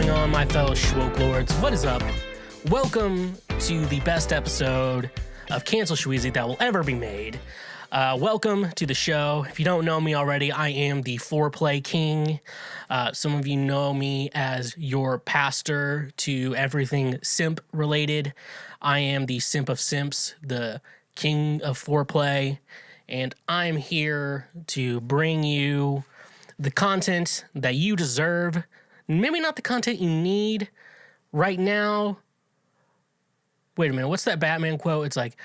going on, my fellow Schwoke Lords? What is up? Welcome to the best episode of Cancel Schweezy that will ever be made. Welcome to the show. If you don't know me already, I am the Foreplay King. Some of you know me as your pastor to everything simp related. I am the simp of simps, the king of foreplay, and I'm here to bring you the content that you deserve. Maybe not the content you need right now. Wait a minute, what's that Batman quote? It's like,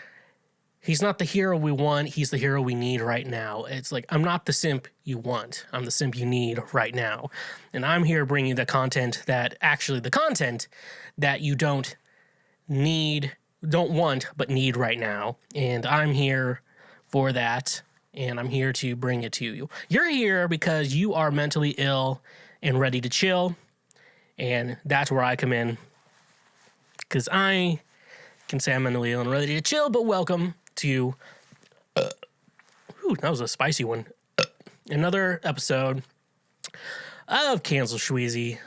he's not the hero we want, he's the hero we need right now. It's like, I'm not the simp you want, I'm the simp you need right now. And I'm here bringing the content that you don't want, but need right now. And I'm here for that, and I'm here to bring it to you. You're here because you are mentally ill and ready to chill, and that's where I come in, because I can say I'm mentally ill and ready to chill. But welcome to that was a spicy one, another episode of Cancel Schweezy.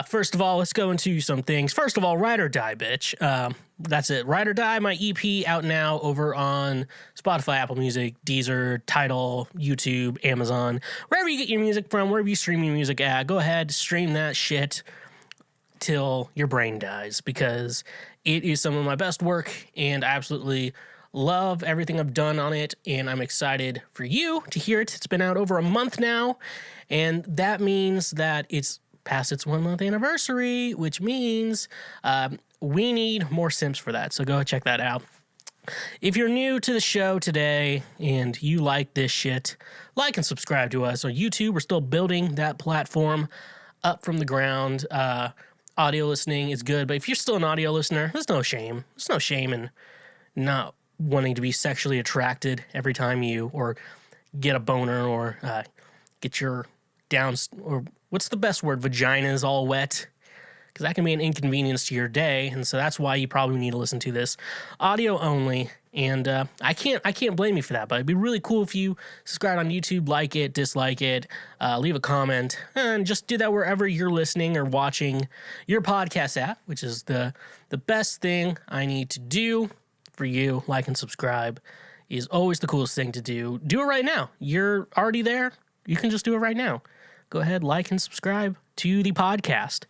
First of all, let's go into some things. First of all, Ride or Die, bitch. That's it. Ride or Die, my EP, out now over on Spotify, Apple Music, Deezer, Tidal, YouTube, Amazon. Wherever you get your music from, wherever you stream your music at, go ahead, stream that shit till your brain dies, because it is some of my best work, and I absolutely love everything I've done on it, and I'm excited for you to hear it. It's been out over a month now, and that means that it's past its 1 month anniversary, which means we need more simps for that. So go check that out. If you're new to the show today and you like this shit, like and subscribe to us on YouTube. We're still building that platform up from the ground. Audio listening is good, but if you're still an audio listener, there's no shame. There's no shame in not wanting to be sexually attracted every time you or get a boner or get your or what's the best word? Vagina's all wet, because that can be an inconvenience to your day, and so that's why you probably need to listen to this audio only. And I can't blame you for that. But it'd be really cool if you subscribe on YouTube, like it, dislike it, leave a comment, and just do that wherever you're listening or watching your podcast at, which is the best thing I need to do for you. Like and subscribe is always the coolest thing to do. Do it right now. You're already there. You can just do it right now. Go ahead, like and subscribe to the podcast.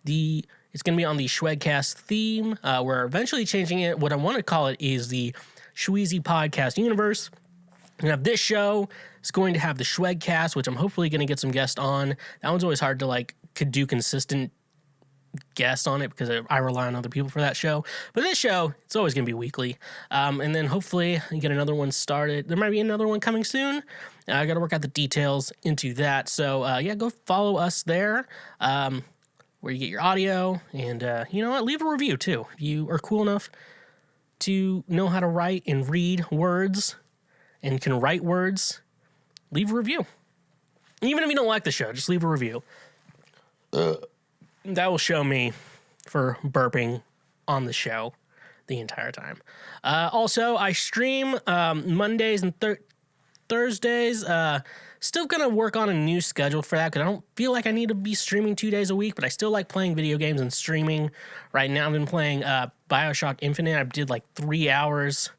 It's going to be on the Schwegcast theme. We're eventually changing it. What I want to call it is the Schweezy Podcast Universe. And have this show is going to have the Schwegcast, which I'm hopefully going to get some guests on. That one's always hard to could do consistent guests on it, because I rely on other people for that show. But this show, it's always going to be weekly. And then hopefully get another one started. There might be another one coming soon. I got to work out the details into that. So, go follow us there, where you get your audio. And you know what? Leave a review, too. If you are cool enough to know how to write and read words and can write words, leave a review. Even if you don't like the show, just leave a review. That will show me for burping on the show the entire time. Also, I stream Mondays and Thursdays. Still going to work on a new schedule for that, because I don't feel like I need to be streaming 2 days a week, but I still like playing video games and streaming. Right now I've been playing BioShock Infinite. I did 3 hours,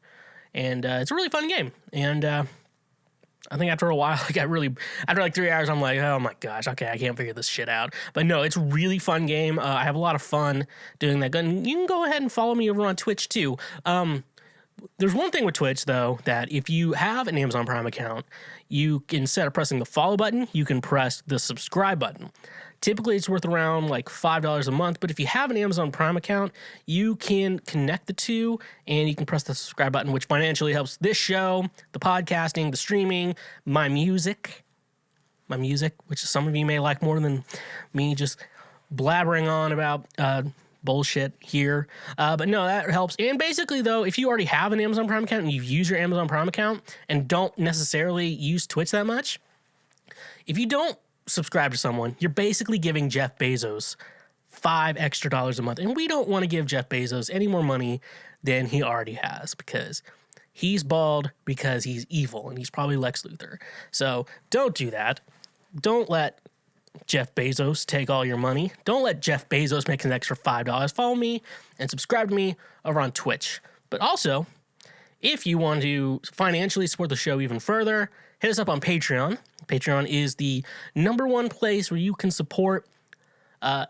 and it's a really fun game. And I think after a while, after 3 hours, I'm like, oh my gosh, okay, I can't figure this shit out. But no, it's a really fun game. I have a lot of fun doing that. And you can go ahead and follow me over on Twitch too. There's one thing with Twitch, though, that if you have an Amazon Prime account, you can, instead of pressing the follow button, you can press the subscribe button. Typically, it's worth around $5 a month, but if you have an Amazon Prime account, you can connect the two, and you can press the subscribe button, which financially helps this show, the podcasting, the streaming, my music, which some of you may like more than me just blabbering on about bullshit here. But no, that helps. And basically, though, if you already have an Amazon Prime account and you use your Amazon Prime account and don't necessarily use Twitch that much, if you don't subscribe to someone, you're basically giving Jeff Bezos $5 extra a month. And we don't want to give Jeff Bezos any more money than he already has, because he's bald, because he's evil, and he's probably Lex Luthor. So don't do that. Don't let Jeff Bezos take all your money. Don't let Jeff Bezos make an extra $5. Follow me and subscribe to me over on Twitch. But also, if you want to financially support the show even further, hit us up on Patreon. Patreon is the #1 place where you can support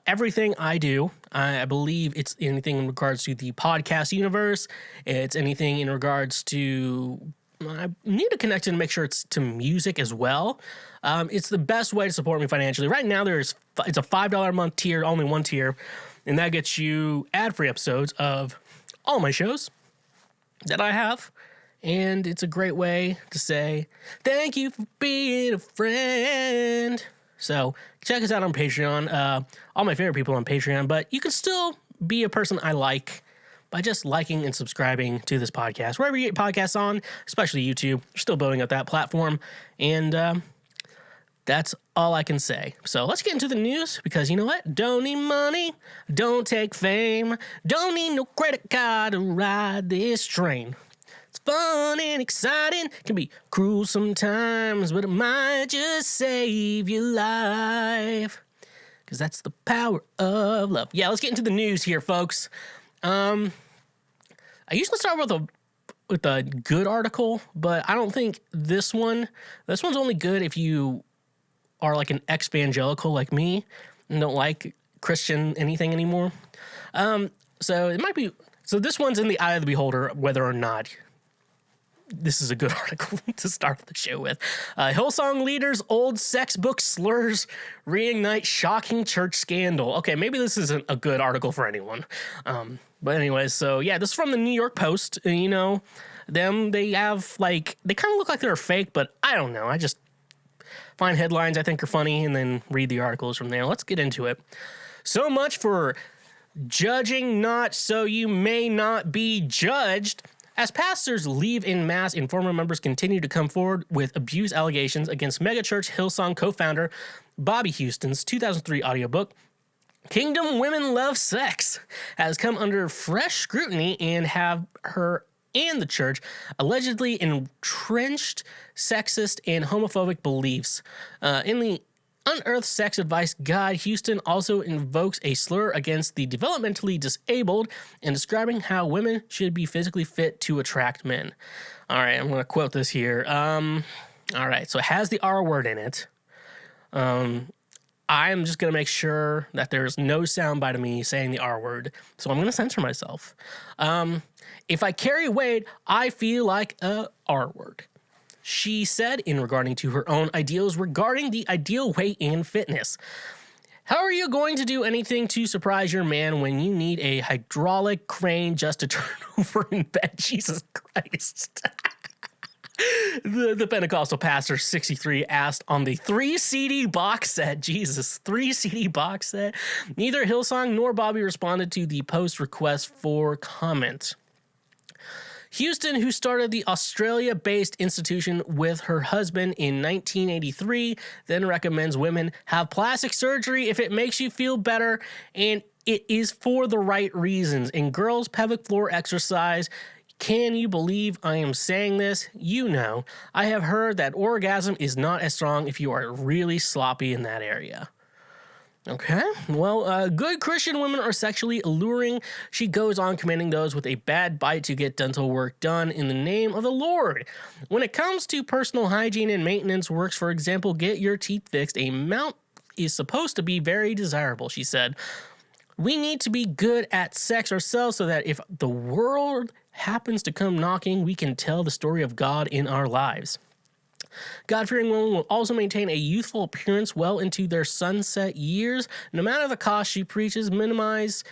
everything I do. I believe it's anything in regards to the podcast universe. It's anything in regards to... I need to connect it and make sure it's to music as well. It's the best way to support me financially. Right now, it's a $5 a month tier, only one tier, and that gets you ad-free episodes of all my shows that I have. And it's a great way to say thank you for being a friend. So check us out on Patreon. All my favorite people on Patreon, but you can still be a person I like by just liking and subscribing to this podcast. Wherever you get podcasts on, especially YouTube, we're still building up that platform. And that's all I can say. So let's get into the news, because you know what? Don't need money, don't take fame, don't need no credit card to ride this train. It's fun and exciting, can be cruel sometimes, but it might just save your life, because that's the power of love. Yeah, let's get into the news here, folks. I usually start with a good article, but I don't think this one's only good if you are like an ex-evangelical like me and don't like Christian anything anymore. So this one's in the eye of the beholder, whether or not this is a good article to start the show with. Hillsong leaders' old sex book slurs reignite shocking church scandal. Okay, maybe this isn't a good article for anyone. But anyways, so yeah, this is from the New York Post. You know, they have they kind of look like they're fake, but I don't know. I just find headlines I think are funny and then read the articles from there. Let's get into it. So much for judging not so you may not be judged. As pastors leave en masse and former members continue to come forward with abuse allegations against megachurch Hillsong co-founder Bobbie Houston's 2003 audiobook, Kingdom Women Love Sex, has come under fresh scrutiny and have her and the church allegedly entrenched sexist and homophobic beliefs. In the Unearthed Sex Advice Guide, Houston also invokes a slur against the developmentally disabled and describing how women should be physically fit to attract men. All right, I'm going to quote this here. All right, so it has the R word in it. I'm just going to make sure that there's no soundbite of me saying the R word, so I'm going to censor myself. If I carry weight, I feel like a R word, she said in regarding to her own ideals regarding the ideal weight and fitness. How are you going to do anything to surprise your man when you need a hydraulic crane just to turn over in bed? Jesus Christ. The Pentecostal pastor 63 asked on the 3 CD box set. Jesus, 3 CD box set. Neither Hillsong nor Bobbie responded to the post request for comment. Houston, who started the Australia-based institution with her husband in 1983, then recommends women have plastic surgery if it makes you feel better, and it is for the right reasons. And girls, pelvic floor exercise. Can you believe I am saying this? You know, I have heard that orgasm is not as strong if you are really sloppy in that area. Okay, well, good Christian women are sexually alluring. She goes on commending those with a bad bite to get dental work done in the name of the Lord. When it comes to personal hygiene and maintenance works, for example, get your teeth fixed, a mount is supposed to be very desirable, she said. We need to be good at sex ourselves so that if the world happens to come knocking, we can tell the story of God in our lives. God-fearing women will also maintain a youthful appearance well into their sunset years. No matter the cost, she preaches, minimize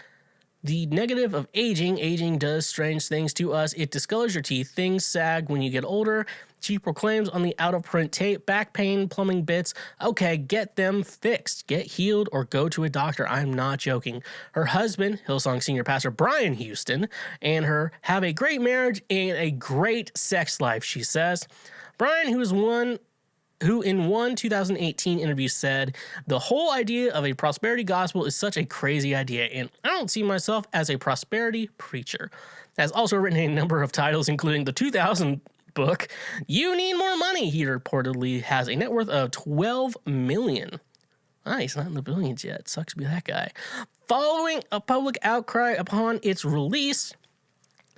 the negative of aging. Aging does strange things to us. It discolors your teeth. Things sag when you get older. She proclaims on the out-of-print tape, back pain, plumbing bits. Okay, get them fixed. Get healed or go to a doctor. I'm not joking. Her husband, Hillsong senior pastor Brian Houston, and her have a great marriage and a great sex life, she says. Brian, who in one 2018 interview said, the whole idea of a prosperity gospel is such a crazy idea, and I don't see myself as a prosperity preacher. Has also written a number of titles, including the 2000 book, You Need More Money. He reportedly has a net worth of $12 million. He's not in the billions yet. Sucks to be that guy. Following a public outcry upon its release,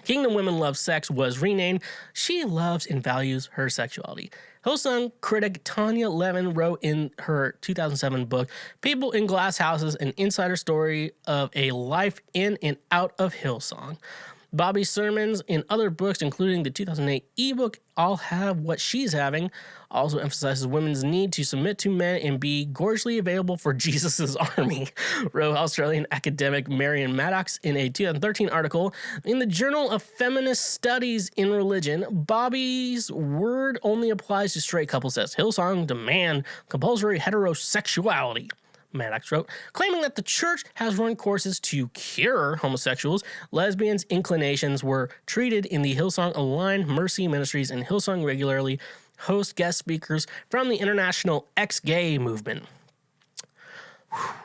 Kingdom Women Love Sex was renamed She Loves and Values Her Sexuality. Hillsong critic Tanya Levin wrote in her 2007 book, People in Glass Houses, an insider story of a life in and out of Hillsong. Bobbie's sermons in other books, including the 2008 ebook, All Have What She's Having, also emphasizes women's need to submit to men and be gorgeously available for Jesus' army, wrote Australian academic Marion Maddox in a 2013 article. In the Journal of Feminist Studies in Religion, Bobbie's word only applies to straight couples, says Hillsong demand compulsory heterosexuality. Maddox wrote, claiming that the church has run courses to cure homosexuals, lesbians' inclinations were treated in the Hillsong Aligned Mercy Ministries, and Hillsong regularly host guest speakers from the international ex-gay movement.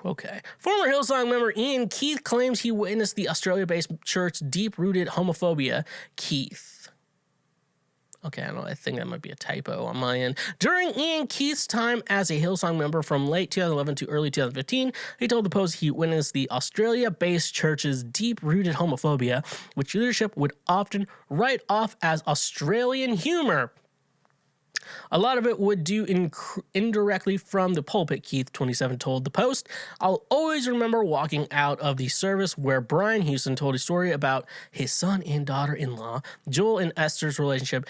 Okay. Former Hillsong member Ian Keith claims he witnessed the Australia-based church's deep-rooted homophobia. Keith. Okay, I think that might be a typo on my end. During Ian Keith's time as a Hillsong member from late 2011 to early 2015, he told the Post he witnessed the Australia-based church's deep-rooted homophobia, which leadership would often write off as Australian humor. A lot of it would do indirectly from the pulpit, Keith 27 told the Post. I'll always remember walking out of the service where Bobbie Houston told a story about his son and daughter-in-law, Joel and Esther's relationship,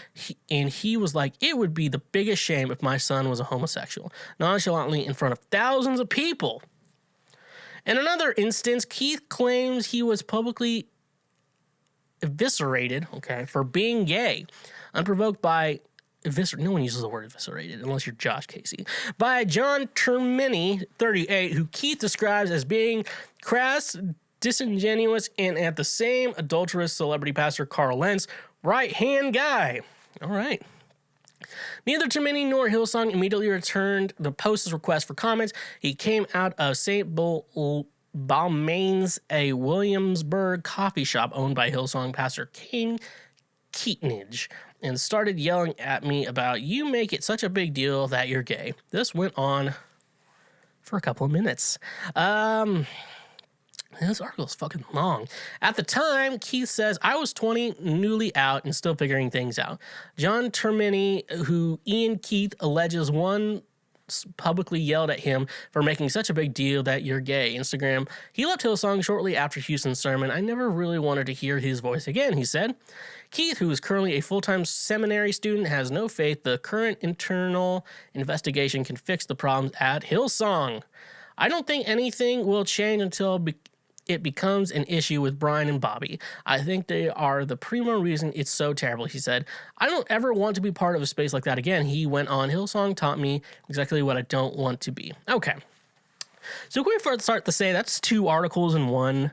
and he was like, it would be the biggest shame if my son was a homosexual, nonchalantly in front of thousands of people. In another instance, Keith claims he was publicly eviscerated, for being gay, unprovoked by no one uses the word eviscerated unless you're Josh Casey. By John Termini, 38, who Keith describes as being crass, disingenuous, and at the same adulterous celebrity pastor Carl Lentz, right-hand guy. All right. Neither Termini nor Hillsong immediately returned the Post's request for comments. He came out of St. Balmain's, a Williamsburg coffee shop owned by Hillsong pastor King Keatonage, and started yelling at me about, you make it such a big deal that you're gay. This went on for a couple of minutes. This article is fucking long. At the time, Keith says, I was 20, newly out, and still figuring things out. John Termini, who Ian Keith alleges one publicly yelled at him for making such a big deal that you're gay. Instagram, he left Hillsong shortly after Houston's sermon. I never really wanted to hear his voice again, he said. Keith, who is currently a full-time seminary student, has no faith the current internal investigation can fix the problems at Hillsong. I don't think anything will change until it becomes an issue with Brian and Bobbie. I think they are the primo reason it's so terrible, he said. I don't ever want to be part of a space like that again. He went on, Hillsong taught me exactly what I don't want to be. Okay. So can we first start to say that's two articles in one.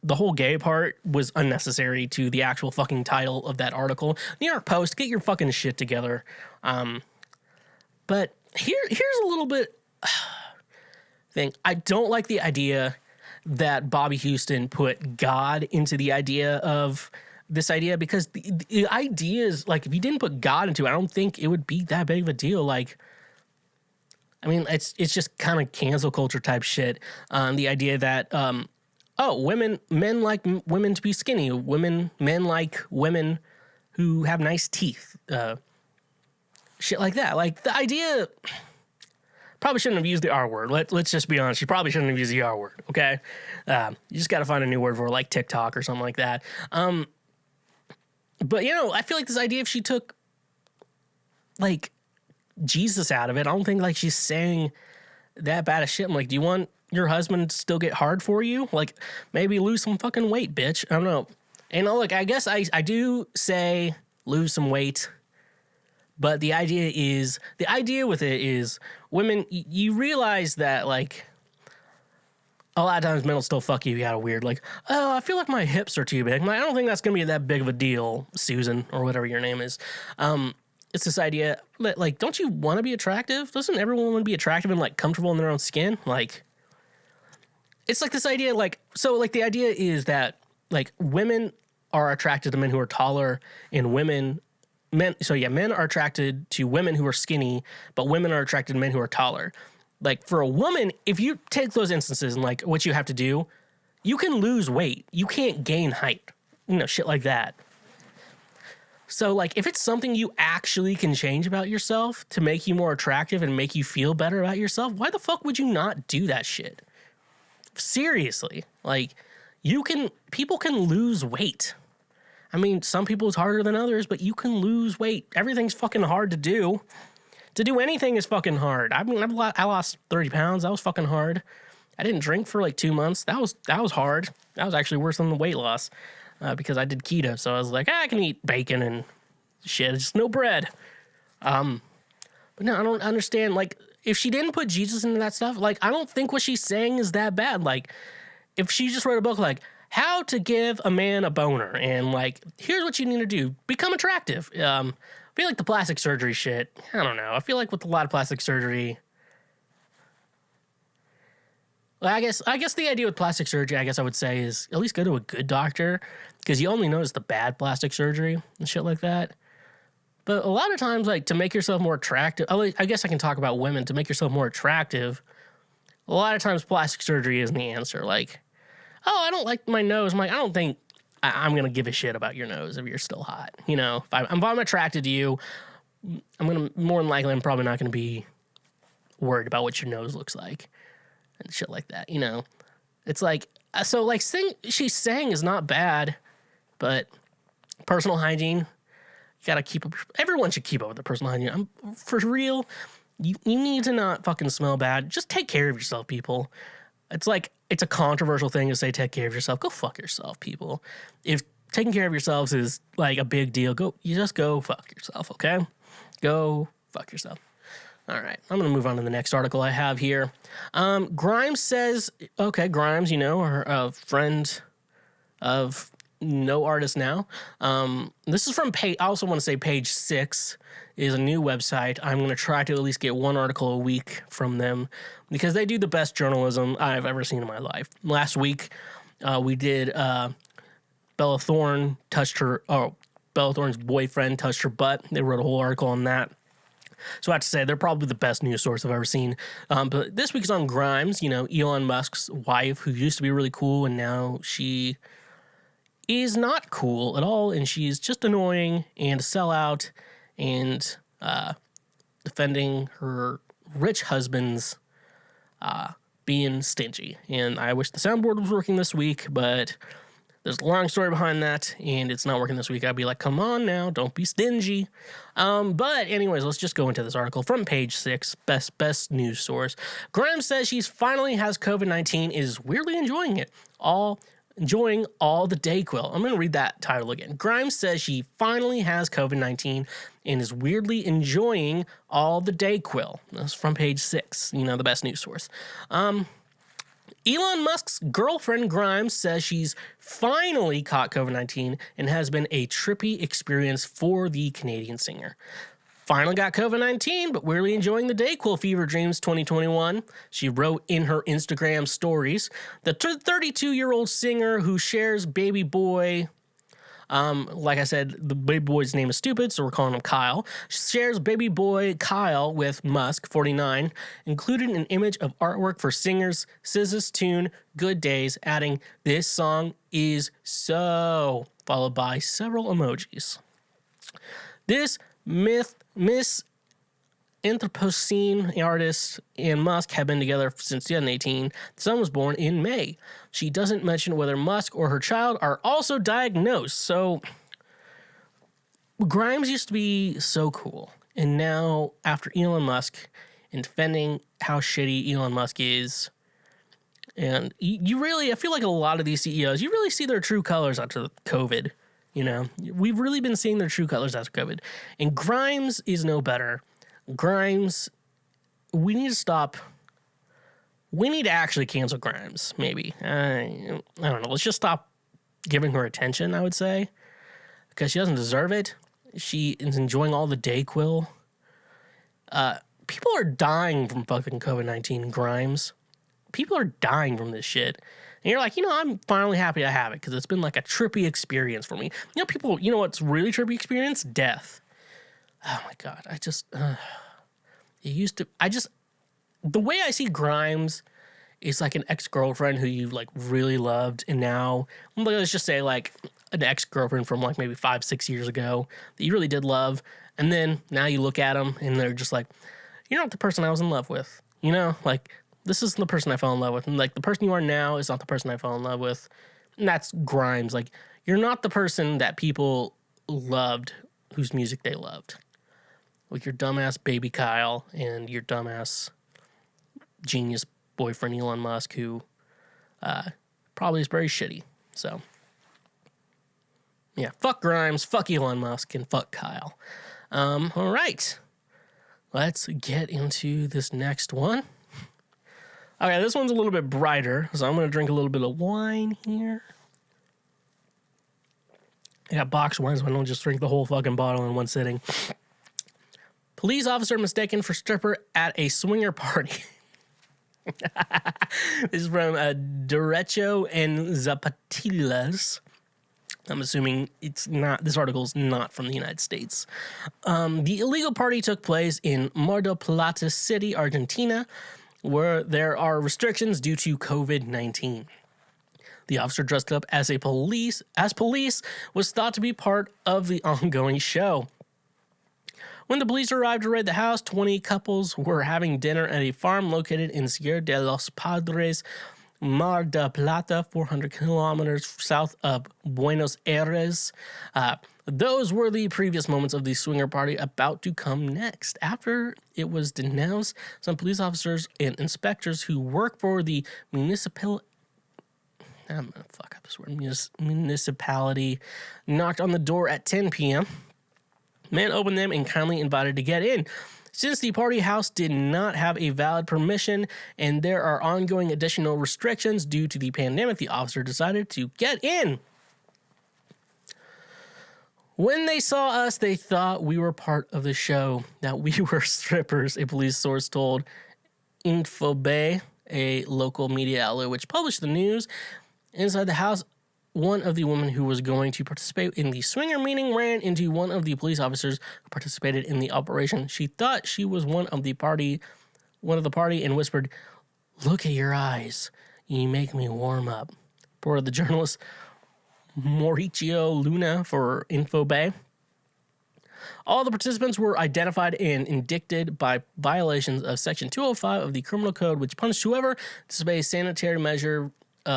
The whole gay part was unnecessary to the actual fucking title of that article. New York Post, get your fucking shit together. But here's a little bit thing. I don't like the idea that Bobbie Houston put God into the idea of this idea, because the idea is, like, if you didn't put God into it, I don't think it would be that big of a deal. Like, I mean, it's just kind of cancel culture type shit. The idea that, men like women to be skinny. Men like women who have nice teeth. Shit like that. Like, the idea, probably shouldn't have used the R word. Let's just be honest. You probably shouldn't have used the R word, okay? You just got to find a new word for it, like TikTok or something like that. But, I feel like this idea, if she took, like, Jesus out of it, I don't think, like, she's saying that bad of shit. I'm like, do you want your husband to still get hard for you? Like, maybe lose some fucking weight, bitch. I don't know. And, look, I guess I do say lose some weight. But the idea with it is women, you realize that, like, a lot of times men will still fuck you out of weird, like, oh, I feel like my hips are too big. I'm like, I don't think that's going to be that big of a deal, Susan, or whatever your name is. It's this idea that, like, don't you want to be attractive? Doesn't everyone want to be attractive and, like, comfortable in their own skin? Like, it's like this idea, like, so, like, the idea is that, like, women are attracted to men who are taller, and men are attracted to women who are skinny, but women are attracted to men who are taller. Like, for a woman, if you take those instances and, like, what you have to do, you can lose weight. You can't gain height. You know, shit like that. So, like, if it's something you actually can change about yourself to make you more attractive and make you feel better about yourself, why the fuck would you not do that shit? Seriously. Like, people can lose weight. I mean, some people it's harder than others, but you can lose weight. Everything's fucking hard to do. To do anything is fucking hard. I mean, I lost 30 pounds. That was fucking hard. I didn't drink for like 2 months. That was hard. That was actually worse than the weight loss because I did keto. So I was like, I can eat bacon and shit. It's just no bread. But no, I don't understand. Like, if she didn't put Jesus into that stuff, like, I don't think what she's saying is that bad. Like, if she just wrote a book like how to give a man a boner and like, here's what you need to do, become attractive. I feel like the plastic surgery shit, I don't know. I feel like with a lot of plastic surgery, well, I guess the idea with plastic surgery, I guess I would say, is at least go to a good doctor because you only notice the bad plastic surgery and shit like that. But a lot of times, like, to make yourself more attractive, I guess I can talk about women, to make yourself more attractive, a lot of times plastic surgery isn't the answer. Like, oh, I don't like my nose. I'm like, I don't think I'm going to give a shit about your nose if you're still hot. You know, if I'm attracted to you, more than likely, I'm probably not going to be worried about what your nose looks like and shit like that, you know? It's like, so, like, she's saying is not bad, but personal hygiene, you gotta keep up. Everyone should keep up with their personal hygiene. For real, you need to not fucking smell bad. Just take care of yourself, people. It's like, it's a controversial thing to say take care of yourself. Go fuck yourself, people. If taking care of yourselves is, like, a big deal, you just go fuck yourself, okay? Go fuck yourself. All right, I'm going to move on to the next article I have here. Grimes says, okay, Grimes, you know, her friend of No Artist Now. This is from I also want to say Page 6 is a new website. I'm going to try to at least get one article a week from them because they do the best journalism I've ever seen in my life. Last week, we did Bella Thorne's boyfriend touched her butt. They wrote a whole article on that. So I have to say, they're probably the best news source I've ever seen. But this week is on Grimes, you know, Elon Musk's wife, who used to be really cool, and now she is not cool at all, and she's just annoying and a sellout and defending her rich husband's being stingy. And I wish the soundboard was working this week, but there's a long story behind that, and it's not working this week. I'd be like, come on now, don't be stingy. But anyways, let's just go into this article from Page 6, best news source. Grimes says she finally has COVID-19, is weirdly enjoying it. Enjoying all the DayQuil. I'm going to read that title again. Grimes says she finally has COVID-19 and is weirdly enjoying all the DayQuil. That's from Page 6, you know, the best news source. Elon Musk's girlfriend Grimes says she's finally caught COVID-19 and has been a trippy experience for the Canadian singer. Finally got COVID-19, but weirdly enjoying the DayQuil fever dreams 2021. She wrote in her Instagram stories. The 32-year-old singer who shares baby boy, like I said, the baby boy's name is stupid, so we're calling him Kyle. She shares baby boy Kyle with Musk, 49, included an image of artwork for singers SZA's tune Good Days, adding, "This song is so," followed by several emojis. This Miss Anthropocene artist and Musk have been together since 2018. The son was born in May. She doesn't mention whether Musk or her child are also diagnosed. So Grimes used to be so cool. And now, after Elon Musk and defending how shitty Elon Musk is, and you really, I feel like a lot of these CEOs, you really see their true colors after COVID. You know, we've really been seeing their true colors after COVID. And Grimes is no better. Grimes, we need to stop. We need to actually cancel Grimes, maybe. I don't know. Let's just stop giving her attention, I would say, because she doesn't deserve it. She is enjoying all the DayQuil. People are dying from fucking COVID-19, Grimes. People are dying from this shit. And you're like, you know, I'm finally happy I have it because it's been like a trippy experience for me. You know what's really trippy experience? Death. Oh my God. the way I see Grimes is like an ex-girlfriend who you like really loved, and now let's just say like an ex-girlfriend from like maybe 5-6 years ago that you really did love, and then now you look at them and they're just like, you're not the person I was in love with, you know, like this isn't the person I fell in love with, and like the person you are now is not the person I fell in love with. And that's Grimes. Like, you're not the person that people loved whose music they loved. Like your dumbass baby Kyle and your dumbass genius boyfriend Elon Musk, who probably is very shitty. So, yeah, fuck Grimes, fuck Elon Musk, and fuck Kyle. All right. Let's get into this next one. Okay, this one's a little bit brighter, so I'm going to drink a little bit of wine here. I got box wine, so I don't just drink the whole fucking bottle in one sitting. Police officer mistaken for stripper at a swinger party. This is from Derecho and Zapatillas. I'm assuming it's not. This article is not from the United States. The illegal party took place in Mar del Plata City, Argentina, where there are restrictions due to COVID-19. The officer dressed up as police was thought to be part of the ongoing show. When the police arrived to raid the house, 20 couples were having dinner at a farm located in Sierra de los Padres, Mar del Plata, 400 kilometers south of Buenos Aires. Those were the previous moments of the swinger party about to come next. After it was denounced, some police officers and inspectors who work for the municipality knocked on the door at 10 p.m. Men opened them and kindly invited to get in. Since the party house did not have a valid permission and there are ongoing additional restrictions due to the pandemic, the officer decided to get in. When they saw us, they thought we were part of the show, that we were strippers, a police source told Infobae, a local media outlet which published the news. Inside the house, one of the women who was going to participate in the swinger meeting ran into one of the police officers who participated in the operation. She thought she was one of the party, and whispered, "Look at your eyes. You make me warm up," reported the journalist Mauricio Luna for Infobae. All the participants were identified and indicted by violations of Section 205 of the Criminal Code, which punished whoever disobeys sanitary measure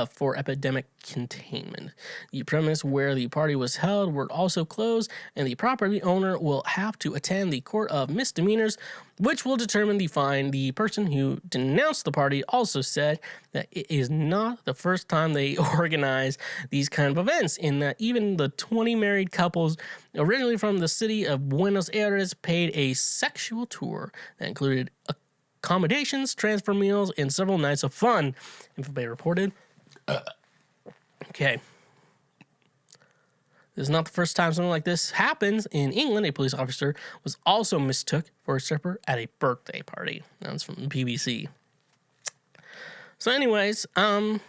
for epidemic containment. The premise where the party was held were also closed, and the property owner will have to attend the court of misdemeanors, which will determine the fine. The person who denounced the party also said that it is not the first time they organize these kind of events, in that even the 20 married couples originally from the city of Buenos Aires paid a sexual tour that included accommodations, transfer meals, and several nights of fun, Infobae reported. Okay. This is not the first time something like this happens. In England, a police officer was also mistook for a stripper at a birthday party. That's from the BBC. So anyways, I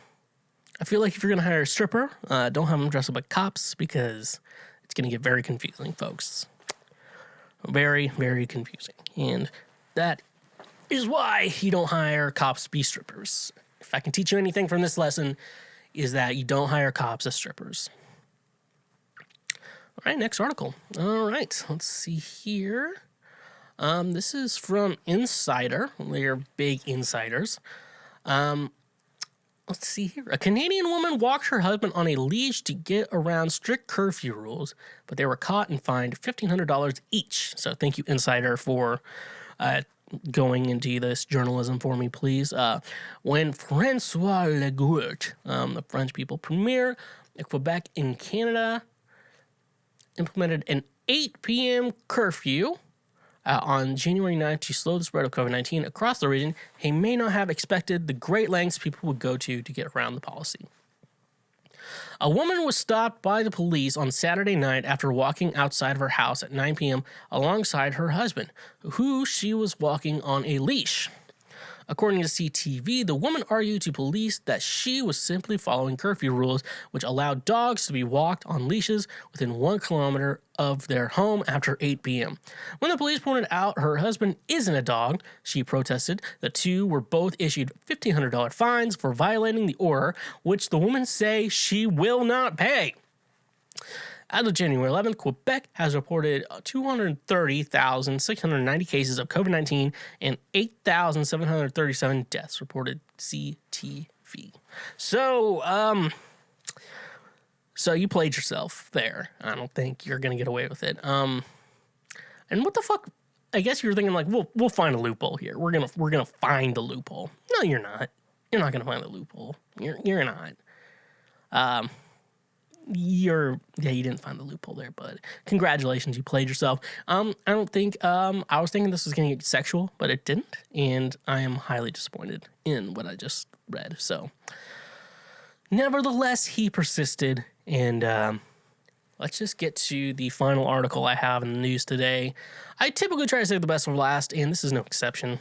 feel like if you're going to hire a stripper, don't have them dress up like cops, because it's going to get very confusing, folks. Very, very confusing. And that is why you don't hire cops to be strippers. If I can teach you anything from this lesson, is that you don't hire cops as strippers. All right, next article. All right, let's see here. This is from Insider. They're big insiders. Let's see here. A Canadian woman walked her husband on a leash to get around strict curfew rules, but they were caught and fined $1,500 each. So thank you, Insider, for going into this journalism for me, please. When Francois Legault, the French people premier at Quebec in Canada, implemented an 8 p.m. curfew on January 9th to slow the spread of COVID-19 across the region, he may not have expected the great lengths people would go to get around the policy. A woman was stopped by the police on Saturday night after walking outside of her house at 9 p.m. alongside her husband, who she was walking on a leash. According to CTV, the woman argued to police that she was simply following curfew rules, which allowed dogs to be walked on leashes within 1 kilometer of their home after 8 p.m. When the police pointed out her husband isn't a dog, she protested. The two were both issued $1,500 fines for violating the order, which the woman say she will not pay. As of January 11th, Quebec has reported 230,690 cases of COVID-19 and 8,737 deaths, reported CTV. So you played yourself there. I don't think you're gonna get away with it. And what the fuck? I guess you're thinking like, we'll find a loophole here. We're gonna find the loophole. No, you're not. You're not gonna find the loophole. You're not. You didn't find the loophole there, but congratulations, you played yourself. I don't think, I was thinking this was going to get sexual, but it didn't, and I am highly disappointed in what I just read. So, nevertheless, he persisted, and let's just get to the final article I have in the news today. I typically try to save the best for last, and this is no exception.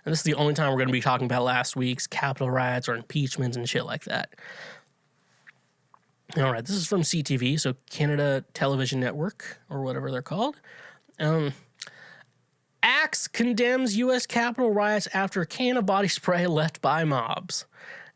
And this is the only time we're going to be talking about last week's Capitol riots or impeachments and shit like that. All right, this is from CTV, so Canada Television Network, or whatever they're called. Axe condemns U.S. Capitol riots after a can of body spray left by mobs.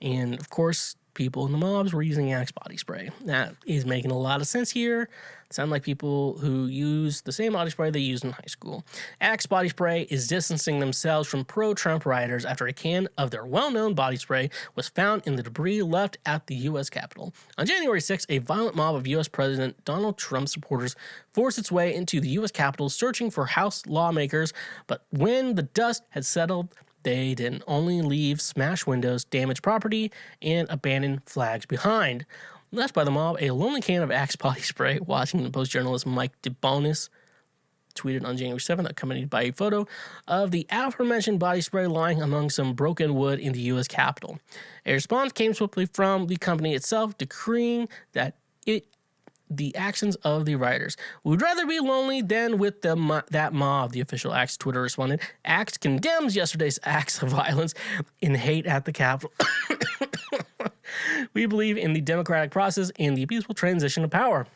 And, of course, people in the mobs were using Axe body spray. That is making a lot of sense here. Sound like people who use the same body spray they used in high school. Axe body spray is distancing themselves from pro-Trump rioters after a can of their well-known body spray was found in the debris left at the U.S. Capitol. On January 6th, a violent mob of U.S. President Donald Trump supporters forced its way into the U.S. Capitol searching for House lawmakers, but when the dust had settled, they didn't only leave smashed windows, damaged property, and abandoned flags behind. Left by the mob, a lonely can of Axe body spray. Washington Post journalist Mike DeBonis tweeted on January 7th, accompanied by a photo of the aforementioned body spray lying among some broken wood in the U.S. Capitol. A response came swiftly from the company itself, decreeing that the actions of the rioters. We'd rather be lonely than with that mob, the official Axe Twitter responded. Axe condemns yesterday's acts of violence and hate at the Capitol. We believe in the democratic process and the peaceful transition of power.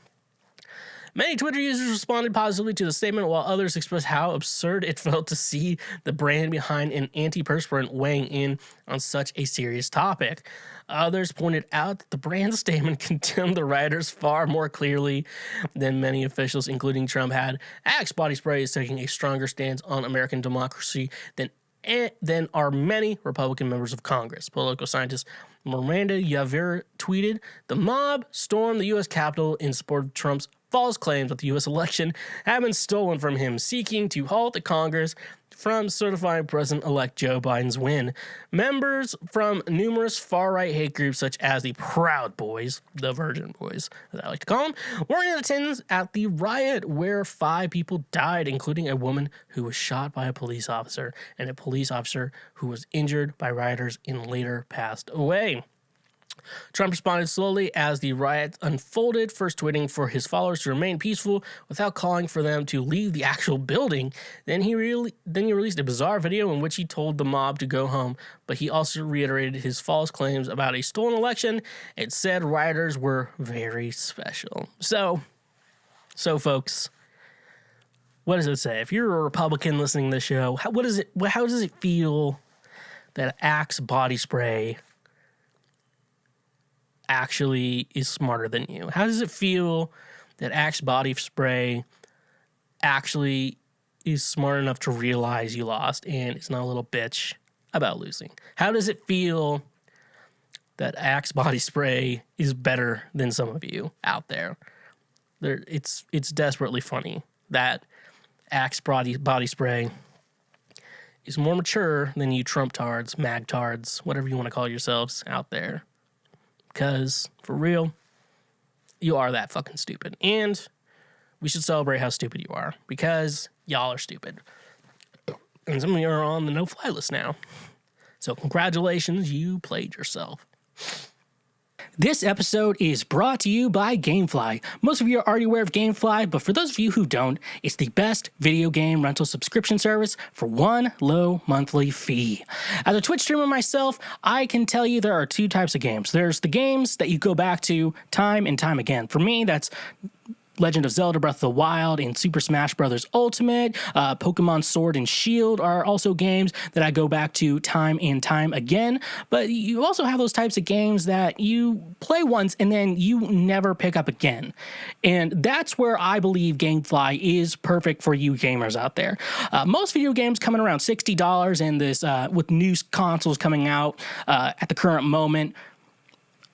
Many Twitter users responded positively to the statement, while others expressed how absurd it felt to see the brand behind an antiperspirant weighing in on such a serious topic. Others pointed out that the brand statement condemned the rioters far more clearly than many officials, including Trump, had. Axe body spray is taking a stronger stance on American democracy than are many Republican members of Congress. Political scientist Miranda Yaver tweeted, "The mob stormed the U.S. Capitol in support of Trump's false claims that the U.S. election had been stolen from him, seeking to halt the Congress from certifying President-elect Joe Biden's win. Members from numerous far-right hate groups, such as the Proud Boys, the Virgin Boys, as I like to call them, were in attendance at the riot where 5 people died, including a woman who was shot by a police officer and a police officer who was injured by rioters and later passed away." Trump responded slowly as the riot unfolded, first tweeting for his followers to remain peaceful without calling for them to leave the actual building. Then he released a bizarre video in which he told the mob to go home, but he also reiterated his false claims about a stolen election and said rioters were very special. So folks, what does it say? If you're a Republican listening to this show, how does it feel that Axe body spray actually is smarter than you? How does it feel that Axe body spray actually is smart enough to realize you lost and it's not a little bitch about losing? How does it feel that Axe body spray is better than some of you out there? It's desperately funny that Axe body spray is more mature than you Trump-tards, mag-tards, whatever you want to call yourselves out there. Because, for real, you are that fucking stupid. And we should celebrate how stupid you are. Because y'all are stupid. And some of you are on the no-fly list now. So congratulations, you played yourself. This episode is brought to you by Gamefly. Most of you are already aware of Gamefly, but for those of you who don't, it's the best video game rental subscription service for one low monthly fee. As a Twitch streamer myself, I can tell you there are two types of games. There's the games that you go back to time and time again. For me, that's Legend of Zelda Breath of the Wild and Super Smash Bros. Ultimate, Pokemon Sword and Shield are also games that I go back to time and time again. But you also have those types of games that you play once and then you never pick up again. And that's where I believe Gamefly is perfect for you gamers out there. Most video games coming around $60, and this with new consoles coming out at the current moment,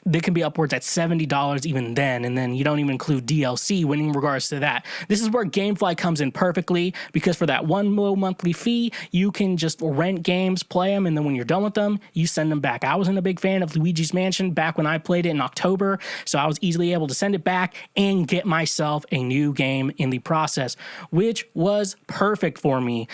they can be upwards at $70 even then, and then you don't even include DLC in regards to that. This is where Gamefly comes in perfectly, because for that one low monthly fee, you can just rent games, play them, and then when you're done with them, you send them back. I wasn't a big fan of Luigi's Mansion back when I played it in October, so I was easily able to send it back and get myself a new game in the process, which was perfect for me.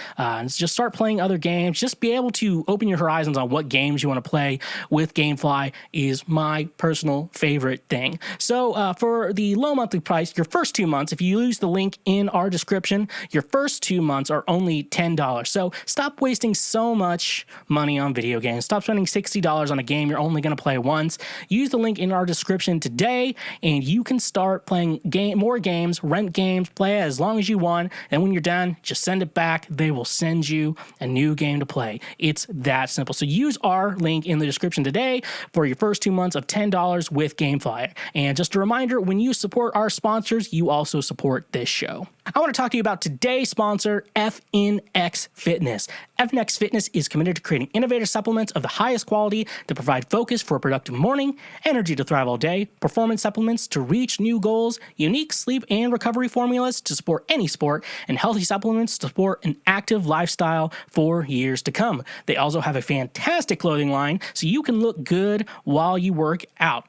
Just start playing other games, just be able to open your horizons on what games you want to play with Gamefly is my personal favorite thing. So for the low monthly price, your first 2 months, if you use the link in our description, your first 2 months are only $10. So stop wasting so much money on video games. Stop spending $60 on a game you're only going to play once. Use the link in our description today, and you can start playing more games, rent games, play it as long as you want, and when you're done, just send it back. They will send you a new game to play. It's that simple. So use our link in the description today for your first 2 months of $10 with Gamefly. And just a reminder, when you support our sponsors, you also support this show. I want to talk to you about today's sponsor, FNX Fitness. FNX Fitness is committed to creating innovative supplements of the highest quality to provide focus for a productive morning, energy to thrive all day, performance supplements to reach new goals, unique sleep and recovery formulas to support any sport, and healthy supplements to support an active lifestyle for years to come. They also have a fantastic clothing line so you can look good while you work out.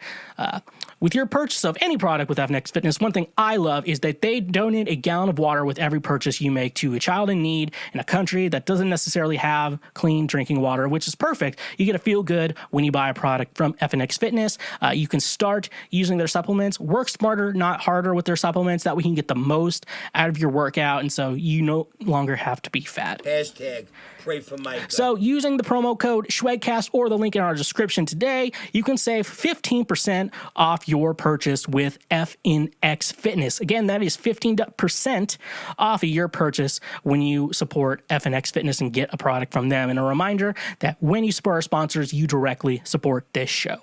With your purchase of any product with FNX Fitness, one thing I love is that they donate a gallon of water with every purchase you make to a child in need in a country that doesn't necessarily have clean drinking water, which is perfect. You get to feel good when you buy a product from FNX Fitness. You can start using their supplements, work smarter, not harder with their supplements. That way you can get the most out of your workout, and so you no longer have to be fat. Hashtag pray for Mike. So using the promo code SHWEGCAST or the link in our description today, you can save 15% off your purchase with FNX Fitness. Again, that is 15% off of your purchase when you support FNX Fitness and get a product from them. And a reminder that when you support our sponsors, you directly support this show.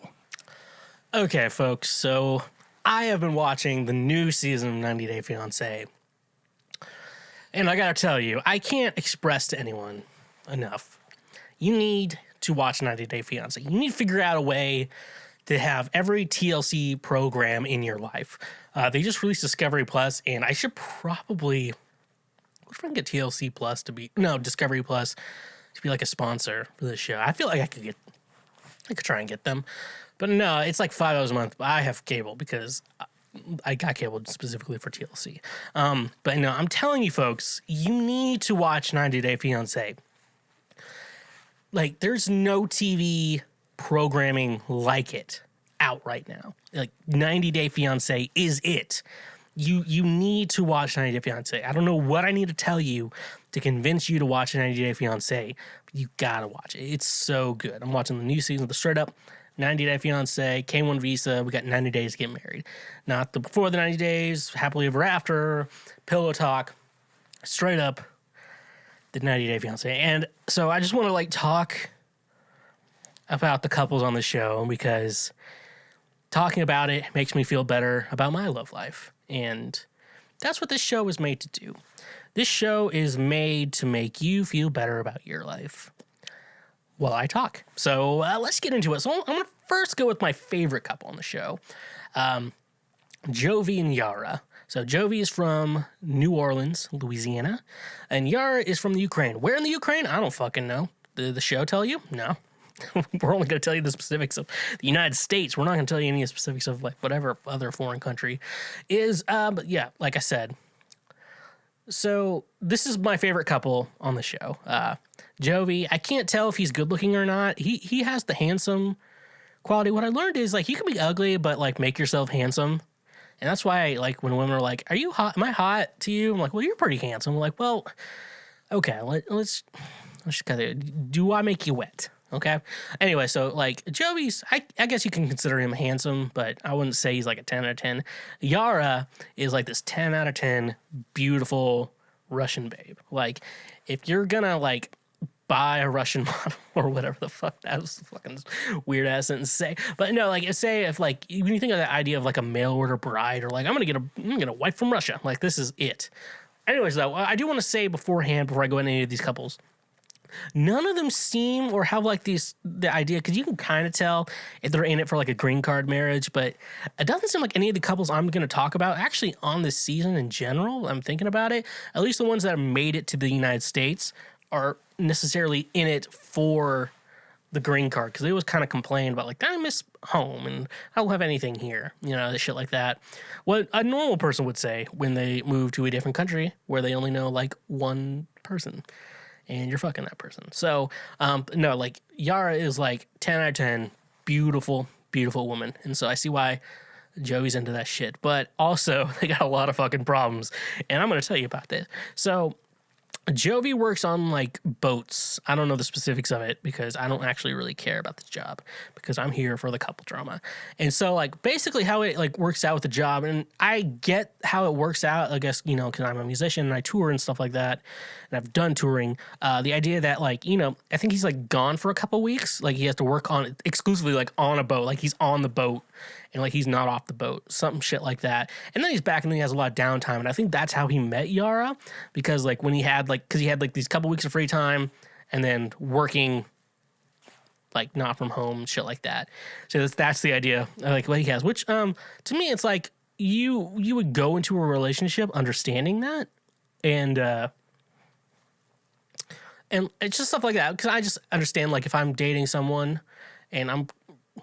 Okay, folks, so I have been watching the new season of 90 Day Fiancé. And I gotta tell you, I can't express to anyone enough. You need to watch 90 Day Fiancé. You need to figure out a way to have every TLC program in your life. They just released Discovery Plus, and I should probably get TLC Plus Discovery Plus to be like a sponsor for this show. I feel like I could try and get them, but no, it's like $5 a month. I have cable because I got cable specifically for TLC. But no, I'm telling you folks, you need to watch 90 Day Fiancé. Like, there's no TV programming like it out right now. Like, 90 Day Fiancé is it. You need to watch 90 Day Fiancé. I don't know what I need to tell you to convince you to watch 90 Day Fiancé, but you gotta watch it. It's so good. I'm watching the new season of the straight up 90 Day Fiancé, K1 Visa. We got 90 days to get married. Not the before the 90 days, happily ever after, pillow talk, straight up the 90 Day Fiancé. And so I just want to talk about the couples on the show, because talking about it makes me feel better about my love life. And that's what this show is made to do. This show is made to make you feel better about your life while I talk. So let's get into it. So I'm going to first go with my favorite couple on the show, Jovi and Yara. So Jovi is from New Orleans, Louisiana, and Yara is from the Ukraine. Where in the Ukraine? I don't fucking know. Did the show tell you? No. We're only going to tell you the specifics of the United States. We're not going to tell you any specifics of whatever other foreign country is. But yeah, like I said. So this is my favorite couple on the show. Jovi, I can't tell if he's good looking or not. He has the handsome quality. What I learned is like you can be ugly, but like make yourself handsome. And that's why like when women are like, "Are you hot? Am I hot to you?" I'm like, "Well, you're pretty handsome." I'm like, "Well, okay, let's kind of, do I make you wet?" Okay. Anyway, so like Joey's, I guess you can consider him handsome, but I wouldn't say he's like a 10 out of 10. Yara is like this 10 out of 10 beautiful Russian babe. Like if you're gonna like buy a Russian model or whatever the fuck, that was a fucking weird ass sentence to say. But no, like say if like when you think of that idea of like a mail order bride or like I'm gonna get a wife from Russia, like this is it. Anyways, though, I do want to say beforehand, before I go into any of these couples, none of them seem or have like the idea, because you can kind of tell if they're in it for like a green card marriage, but it doesn't seem like any of the couples I'm going to talk about actually on this season in general. I'm thinking about it. At least the ones that have made it to the United States are necessarily in it for the green card, because they always kind of complain about like, I miss home and I don't have anything here, you know, shit like that. What a normal person would say when they move to a different country where they only know like one person and you're fucking that person. So, no, like Yara is like 10 out of 10, beautiful, beautiful woman. And so I see why Joey's into that shit, but also they got a lot of fucking problems and I'm going to tell you about this. So Jovi works on like boats. I don't know the specifics of it because I don't actually really care about the job because I'm here for the couple drama. And so like basically how it like works out with the job, and I get how it works out, I guess, you know, because I'm a musician and I tour and stuff like that. And I've done touring. The idea that like, you know, I think he's like gone for a couple weeks. Like he has to work on exclusively like on a boat. Like he's on the boat and like he's not off the boat, something shit like that. And then he's back and then he has a lot of downtime. And I think that's how he met Yara, because like when he had like, because he had like these couple weeks of free time and then working like not from home, shit like that. So that's the idea, like what he has, which to me it's like you would go into a relationship understanding that, and it's just stuff like that, because I just understand like if I'm dating someone and I'm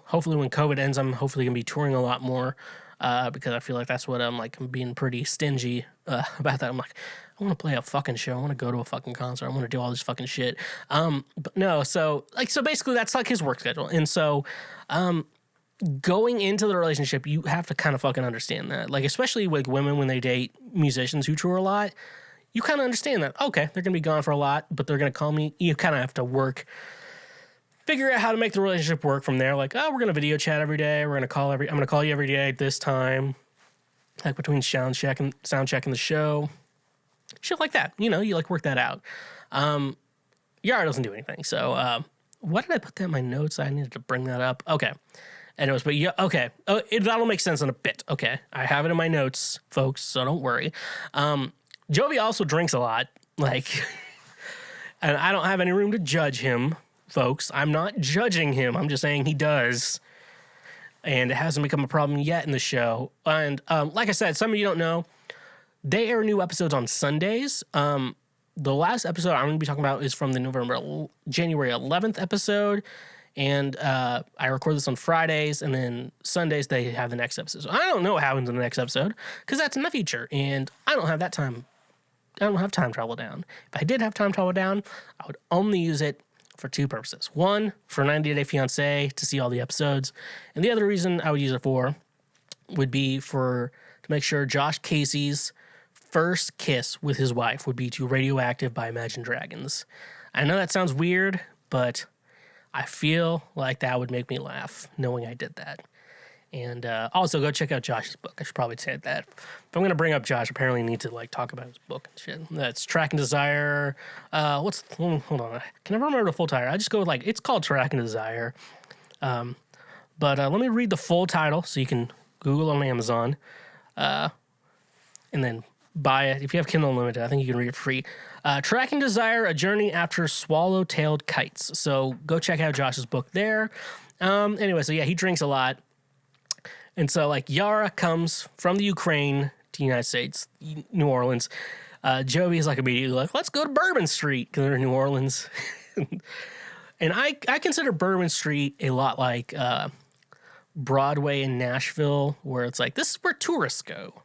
hopefully when COVID ends, I'm hopefully going to be touring a lot more because I feel like that's what I'm like, I'm being pretty stingy about that. I'm like, I want to play a fucking show. I want to go to a fucking concert. I want to do all this fucking shit. But no, so basically that's like his work schedule. And so going into the relationship, you have to kind of fucking understand that. Like, especially with women when they date musicians who tour a lot, you kind of understand that, okay, they're going to be gone for a lot, but they're going to call me. You kind of have to figure out how to make the relationship work from there. Like, oh, we're going to video chat every day. I'm going to call you every day at this time, like between sound check and the show, shit like that. You know, you like work that out. Yara doesn't do anything. So, what did I put that in my notes? I needed to bring that up. Okay. Anyways, but yeah, okay. That'll make sense in a bit. Okay. I have it in my notes, folks, so don't worry. Jovi also drinks a lot, like, and I don't have any room to judge him, folks. I'm not judging him. I'm just saying he does. And it hasn't become a problem yet in the show. And like I said, some of you don't know, they air new episodes on Sundays. The last episode I'm going to be talking about is from the January 11th episode. And I record this on Fridays, and then Sundays they have the next episode. So I don't know what happens in the next episode because that's in the future, and I don't have that time. I don't have time travel down. If I did have time travel down, I would only use it for two purposes. One, for 90 Day Fiancé to see all the episodes, and the other reason I would use it for would be to make sure Josh Casey's first kiss with his wife would be to Radioactive by Imagine Dragons. I know that sounds weird, but I feel like that would make me laugh knowing I did that. And also go check out Josh's book. I should probably say that. If I'm going to bring up Josh, apparently I need to like talk about his book and shit. That's Track and Desire. Hold on. I can never remember the full title. I just go with like, it's called Track and Desire. But let me read the full title so you can Google on Amazon. And then buy it. If you have Kindle Unlimited, I think you can read it free. Track and Desire, A Journey After Swallow-Tailed Kites. So go check out Josh's book there. Anyway, so yeah, he drinks a lot. And so like Yara comes from the Ukraine to the United States, New Orleans. Jovi is like immediately like, let's go to Bourbon Street because they're in New Orleans. And I consider Bourbon Street a lot like Broadway in Nashville, where it's like, this is where tourists go.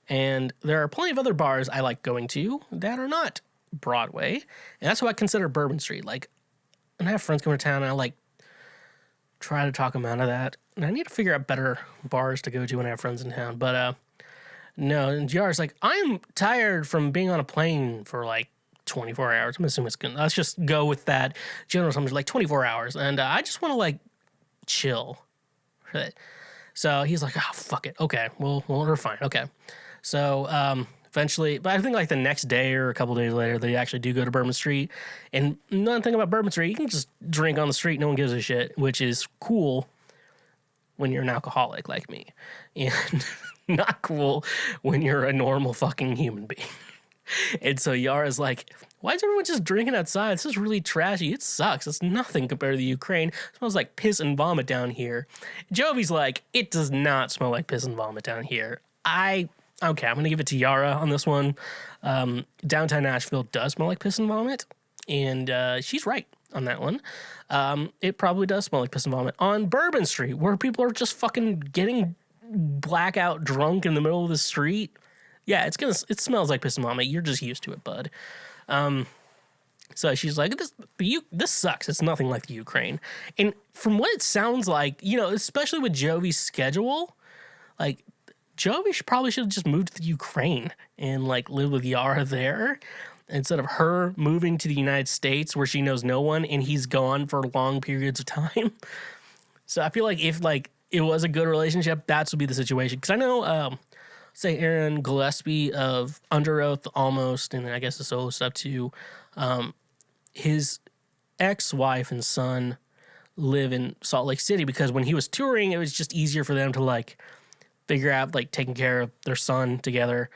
And there are plenty of other bars I like going to that are not Broadway. And that's what I consider Bourbon Street. Like, and I have friends coming to town and I like try to talk him out of that. And I need to figure out better bars to go to when I have friends in town. But no, and Yara's like, I'm tired from being on a plane for like 24 hours. I'm assuming it's good. Let's just go with that general assumption, like 24 hours. And I just want to like chill. So he's like, oh, fuck it. Okay, we're fine. Okay. So eventually, but I think like the next day or a couple days later, they actually do go to Bourbon Street. And another thing about Bourbon Street, you can just drink on the street. No one gives a shit, which is cool when you're an alcoholic like me. And not cool when you're a normal fucking human being. And so Yara's like, why is everyone just drinking outside? This is really trashy. It sucks. It's nothing compared to the Ukraine. It smells like piss and vomit down here. Jovi's like, it does not smell like piss and vomit down here. Okay, I'm going to give it to Yara on this one. Downtown Nashville does smell like piss and vomit. And she's right on that one. It probably does smell like piss and vomit. On Bourbon Street, where people are just fucking getting blackout drunk in the middle of the street. Yeah, it smells like piss and vomit. You're just used to it, bud. So she's like, this sucks. It's nothing like the Ukraine. And from what it sounds like, especially with Jovi's schedule, like Jovi probably should have just moved to the Ukraine and like live with Yara there instead of her moving to the United States where she knows no one and he's gone for long periods of time. So I feel like if like it was a good relationship, that would be the situation. Because I know, say Aaron Gillespie of Under Oath almost, and then I guess the solo stuff too, his ex-wife and son live in Salt Lake City because when he was touring, it was just easier for them to like figure out like taking care of their son together.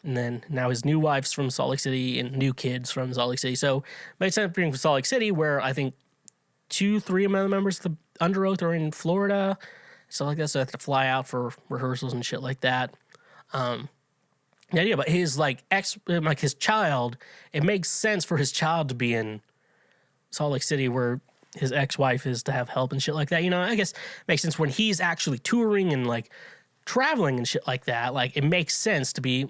And then now his new wife's from Salt Lake City and new kids from Salt Lake City. So it makes sense being from Salt Lake City where I think 2-3 of the members of the Under Oath are in Florida, stuff like that. So I have to fly out for rehearsals and shit like that. The idea, but his like his child, it makes sense for his child to be in Salt Lake City where his ex-wife is to have help and shit like that. I guess it makes sense when he's actually touring and like traveling and shit like that. Like it makes sense to be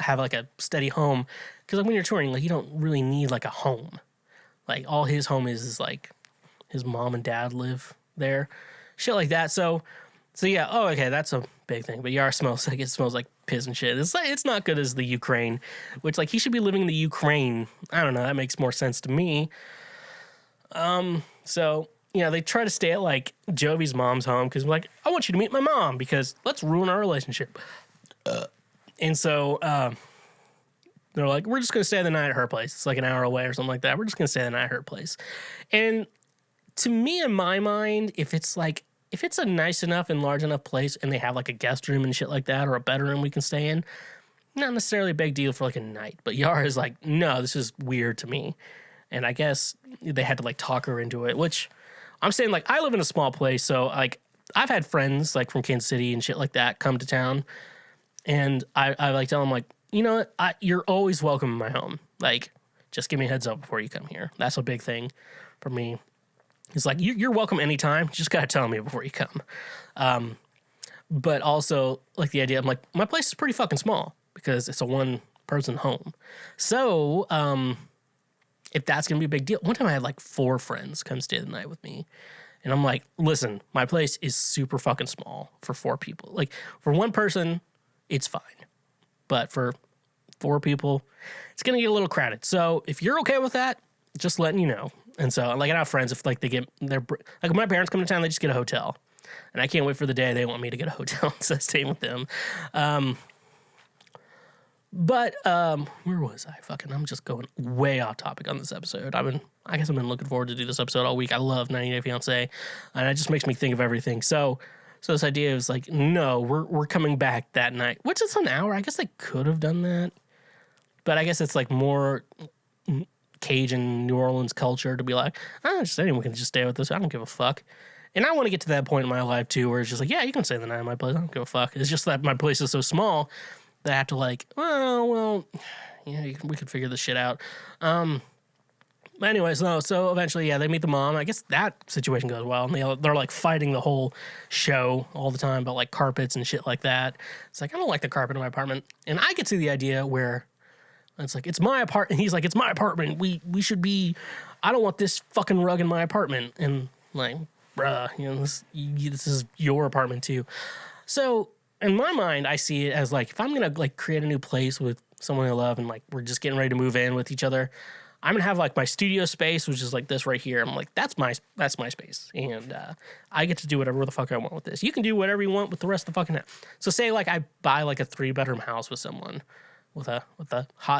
have like a steady home. Cause like when you're touring, like you don't really need like a home. Like all his home is like his mom and dad live there, shit like that. So yeah. Oh, okay. That's a big thing. But Yara smells like piss and shit. It's not good as the Ukraine, which like he should be living in the Ukraine. I don't know. That makes more sense to me. So they try to stay at like Jovi's mom's home because like I want you to meet my mom because let's ruin our relationship. And so they're like, we're just gonna stay the night at her place. It's like an hour away or something like that. We're just gonna stay the night at her place. And to me, in my mind, if it's a nice enough and large enough place and they have like a guest room and shit like that or a bedroom we can stay in, not necessarily a big deal for like a night. But Yara is like, no, this is weird to me. And I guess they had to like talk her into it, which I'm saying like I live in a small place. So like I've had friends like from Kansas City and shit like that come to town. And I like tell them like, you're always welcome in my home. Like just give me a heads up before you come here. That's a big thing for me. It's like, you're welcome anytime. You just got to tell me before you come. But also, like, the idea, I'm like, my place is pretty fucking small because it's a one-person home. So, if that's going to be a big deal. One time I had, like, 4 friends come stay the night with me. And I'm like, listen, my place is super fucking small for 4 people. Like, for one person, it's fine. But for 4 people, it's going to get a little crowded. So, if you're okay with that, just letting you know. And so, like, I have friends, if, like, they get like, when my parents come to town, they just get a hotel. And I can't wait for the day they want me to get a hotel instead of staying with them. But where was I? I'm just going way off topic on this episode. I guess I've been looking forward to do this episode all week. I love 90 Day Fiancé, and it just makes me think of everything. So this idea is like, no, we're coming back that night, which is an hour. I guess they could have done that, but I guess it's like more Cajun New Orleans culture to be like, just anyone can just stay with us. I don't give a fuck. And I want to get to that point in my life too, where it's just like, yeah, you can stay the night in my place. I don't give a fuck. It's just that my place is so small that I have to like, well, we could figure this shit out. But anyways, no. So eventually, they meet the mom. I guess that situation goes well. And they're like fighting the whole show all the time about like carpets and shit like that. It's like, I don't like the carpet in my apartment. And I get to the idea where it's like, it's my apartment. And he's like, it's my apartment. We should be, I don't want this fucking rug in my apartment. And like, bruh, this is your apartment too. So in my mind, I see it as like, if I'm going to like create a new place with someone I love and like we're just getting ready to move in with each other, I'm going to have like my studio space, which is like this right here. I'm like, that's my space. And I get to do whatever the fuck I want with this. You can do whatever you want with the rest of the fucking house. So say like I buy like a 3-bedroom house with someone with a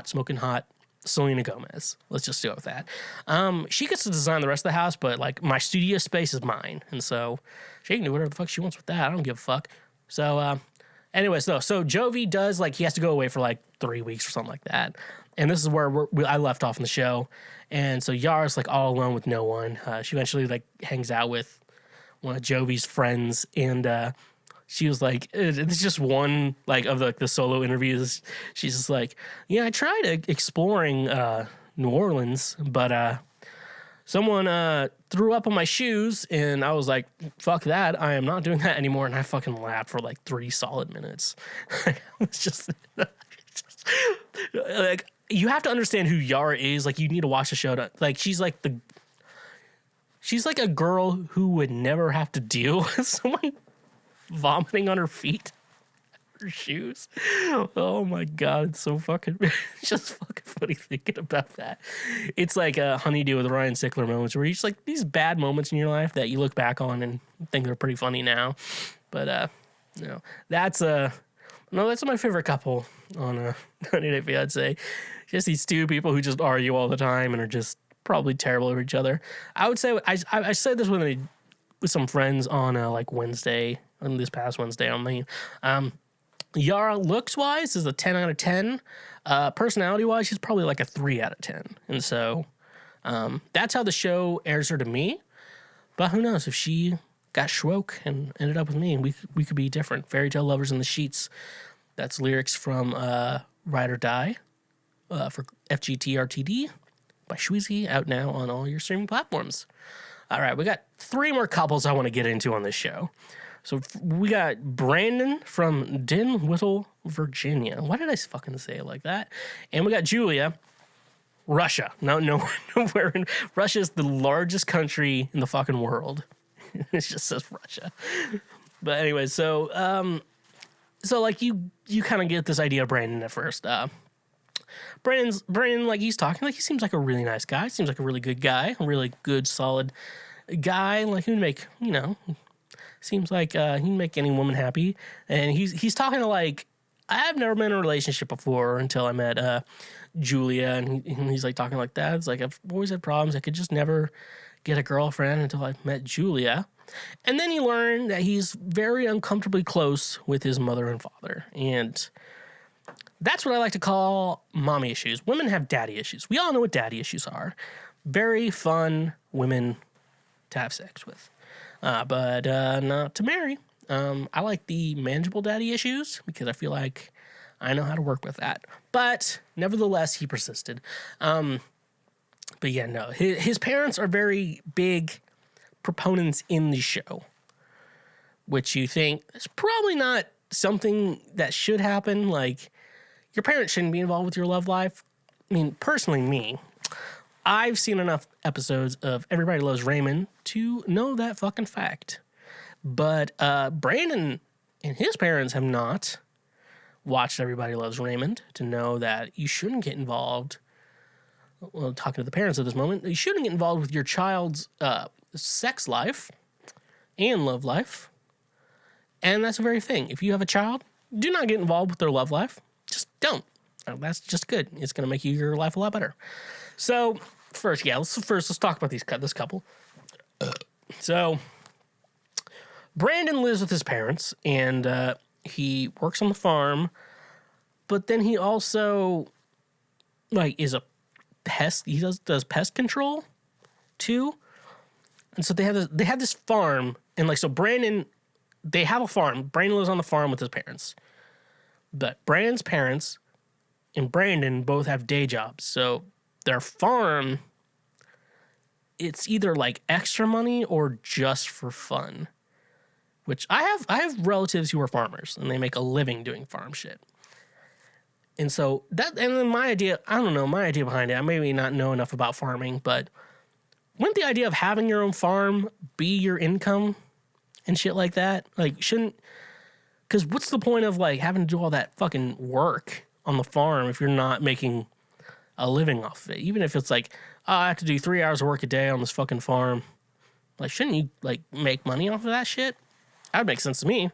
smoking hot Selena Gomez. Let's just go with that. She gets to design the rest of the house, but like my studio space is mine. And so she can do whatever the fuck she wants with that. I don't give a fuck. So, anyways, no. So Jovi does like, he has to go away for like 3 weeks or something like that. And this is where I left off in the show. And so Yara's like all alone with no one. She eventually like hangs out with one of Jovi's friends. And, she was like, it's just one like of the solo interviews. She's just like, yeah, I tried exploring New Orleans, but someone threw up on my shoes, and I was like, fuck that. I am not doing that anymore. And I fucking laughed for like 3 solid minutes. It's just like, you have to understand who Yara is. Like, you need to watch the show. Like, she's like a girl who would never have to deal with someone vomiting on her feet, her shoes. Oh my god, it's so fucking it's just fucking funny thinking about that. It's like a Honeydew with Ryan Sickler moments where you just like these bad moments in your life that you look back on and think they're pretty funny now. But that's my favorite couple on 90 Day Fiancé. Just these two people who just argue all the time and are just probably terrible over each other. I would say I said this with some friends on like Wednesday, on this past Wednesday on me. Yara looks wise is a 10 out of 10. Personality wise, she's probably like a 3 out of 10. And so that's how the show airs her to me. But who knows, if she got schwoke and ended up with me, we could be different. Fairy tale lovers in the sheets. That's lyrics from Ride or Die for FGTRTD by Schweezy, out now on all your streaming platforms. All right, we got 3 more couples I want to get into on this show. So we got Brandon from Dinwiddle, Virginia. Why did I fucking say it like that? And we got Julia, Russia. Nowhere in Russia is the largest country in the fucking world. It just says Russia. But anyway, so like you kind of get this idea of Brandon at first. Brandon, like he's talking, like he seems like a really nice guy. Seems like a really good guy, a really good, solid guy. Like he'd make, seems like he'd make any woman happy. And he's talking to like, I've never been in a relationship before until I met Julia, and he's like talking like that. It's like I've always had problems. I could just never get a girlfriend until I met Julia. And then he learned that he's very uncomfortably close with his mother and father. And that's what I like to call mommy issues. Women have daddy issues. We all know what daddy issues are. Very fun women to have sex with. But not to marry. I like the manageable daddy issues because I feel like I know how to work with that. But nevertheless, he persisted. But yeah, no. His parents are very big proponents in the show, which you think is probably not something that should happen. Like, your parents shouldn't be involved with your love life. I mean, personally, I've seen enough episodes of Everybody Loves Raymond to know that fucking fact. But Brandon and his parents have not watched Everybody Loves Raymond to know that you shouldn't get involved. Well, talking to the parents at this moment, you shouldn't get involved with your child's sex life and love life. And that's a very thing. If you have a child, do not get involved with their love life. Just don't. That's just good. It's going to make your life a lot better. So, let's talk about this couple. So, Brandon lives with his parents, and he works on the farm, but then he also, like, is a pest. He does pest control, too. And so they have this farm, and, like, so Brandon, they have a farm. Brandon lives on the farm with his parents. But Brandon's parents and Brandon both have day jobs. So their farm, it's either like extra money or just for fun. Which I have relatives who are farmers and they make a living doing farm shit. And so my idea behind it, I maybe not know enough about farming, but wouldn't the idea of having your own farm be your income and shit like that? Like, shouldn't, because what's the point of like having to do all that fucking work on the farm if you're not making a living off of it? Even if it's like, oh, I have to do 3 hours of work a day on this fucking farm. Like, shouldn't you like make money off of that shit? That would make sense to me,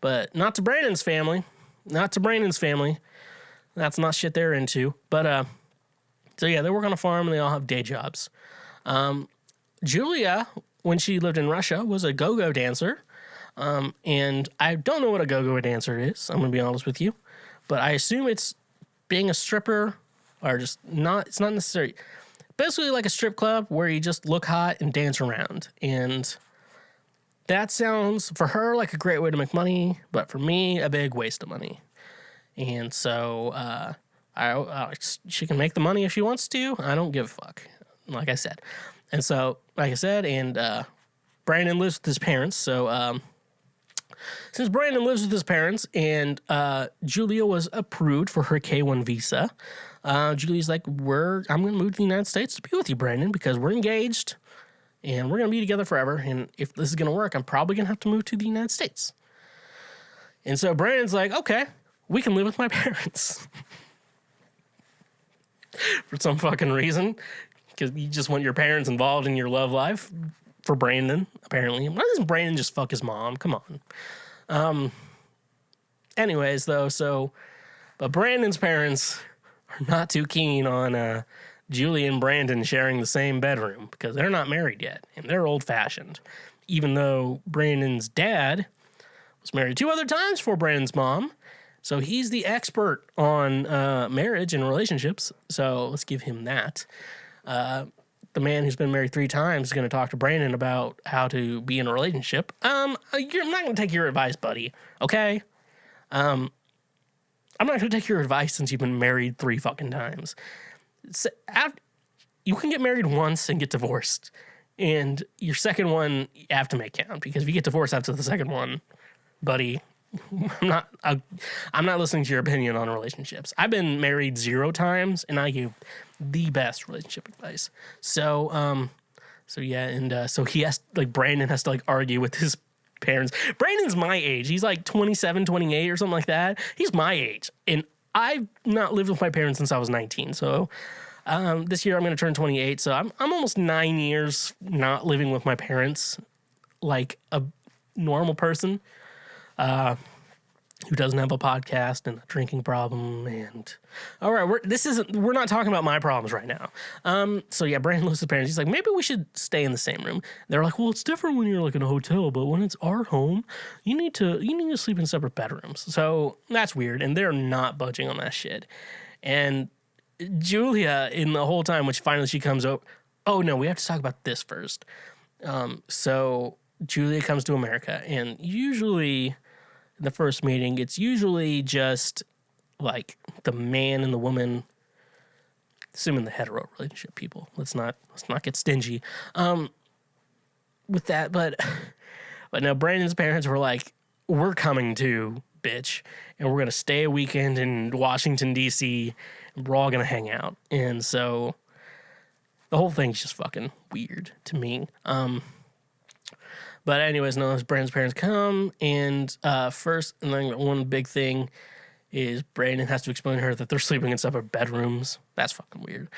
but not to Brandon's family. Not to Brandon's family. That's not shit they're into. But, so yeah, they work on a farm and they all have day jobs. Julia, when she lived in Russia, was a go-go dancer. And I don't know what a go-go dancer is, I'm going to be honest with you. But I assume it's being a stripper or just not, it's not necessarily, basically like a strip club where you just look hot and dance around. And that sounds, for her, like a great way to make money, but for me, a big waste of money. And so, she can make the money if she wants to. I don't give a fuck, like I said. And so, like I said, and Brandon lives with his parents. So, since Brandon lives with his parents and Julia was approved for her K-1 visa, Julia's like, I'm going to move to the United States to be with you, Brandon, because we're engaged and we're going to be together forever. And if this is going to work, I'm probably going to have to move to the United States. And so Brandon's like, okay, we can live with my parents. For some fucking reason, because you just want your parents involved in your love life. For Brandon, apparently. Why doesn't Brandon just fuck his mom? Come on. Anyways, though, but Brandon's parents are not too keen on Julie and Brandon sharing the same bedroom because they're not married yet and they're old-fashioned. Even though Brandon's dad was married 2 other times for Brandon's mom, so he's the expert on marriage and relationships. So let's give him that. The man who's been married 3 times is going to talk to Brandon about how to be in a relationship. I'm not going to take your advice, buddy. Okay? I'm not going to take your advice since you've been married 3 fucking times. You can get married once and get divorced. And your second one, you have to make count. Because if you get divorced after the second one, buddy, I'm not listening to your opinion on relationships. I've been married 0 times, and I give the best relationship advice. So yeah, and so he has, like, Brandon has to, like, argue with his parents. Brandon's my age. He's, like, 27, 28 or something like that. He's my age, and I've not lived with my parents since I was 19, so this year I'm going to turn 28, so I'm almost 9 years not living with my parents like a normal person. Who doesn't have a podcast and a drinking problem, and all right, we're not talking about my problems right now. So yeah, Brandon lives with his parents. He's like, maybe we should stay in the same room. They're like, well, it's different when you're like in a hotel, but when it's our home, you need to sleep in separate bedrooms. So that's weird, and they're not budging on that shit. And Julia, in the whole time, which finally she comes over. Oh no, we have to talk about this first. So Julia comes to America, and usually in the first meeting, it's usually just like the man and the woman, assuming the hetero relationship people. Let's not get stingy with that. But now Brandon's parents were like, we're coming too, bitch, and we're gonna stay a weekend in Washington D.C. and we're all gonna hang out. And so the whole thing's just fucking weird to me. But anyways, no, Brandon's parents come, and first, and then one big thing is Brandon has to explain to her that they're sleeping in separate bedrooms. That's fucking weird.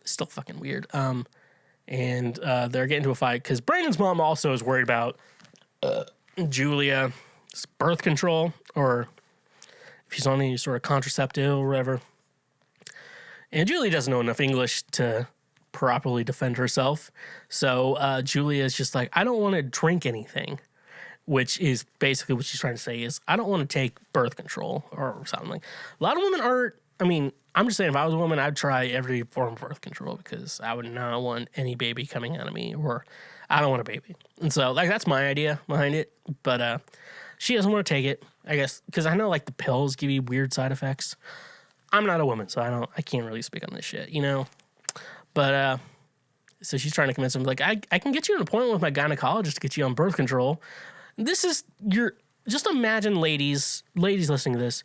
Still fucking weird. And they're getting into a fight because Brandon's mom also is worried about Julia's birth control, or if she's on any sort of contraceptive or whatever. And Julia doesn't know enough English to properly defend herself. So Julia is just like, I don't want to drink anything, which is basically what she's trying to say is, I don't want to take birth control or something. Like, a lot of women aren't, I mean, I'm just saying, if I was a woman, I'd try every form of birth control because I would not want any baby coming out of me, or I don't want a baby. And so, like, that's my idea behind it. But she doesn't want to take it, I guess, because I know, like, the pills give you weird side effects. I'm not a woman, so I can't really speak on this shit, you know? But, so she's trying to convince him, like, I can get you an appointment with my gynecologist to get you on birth control. This is just imagine ladies listening to this.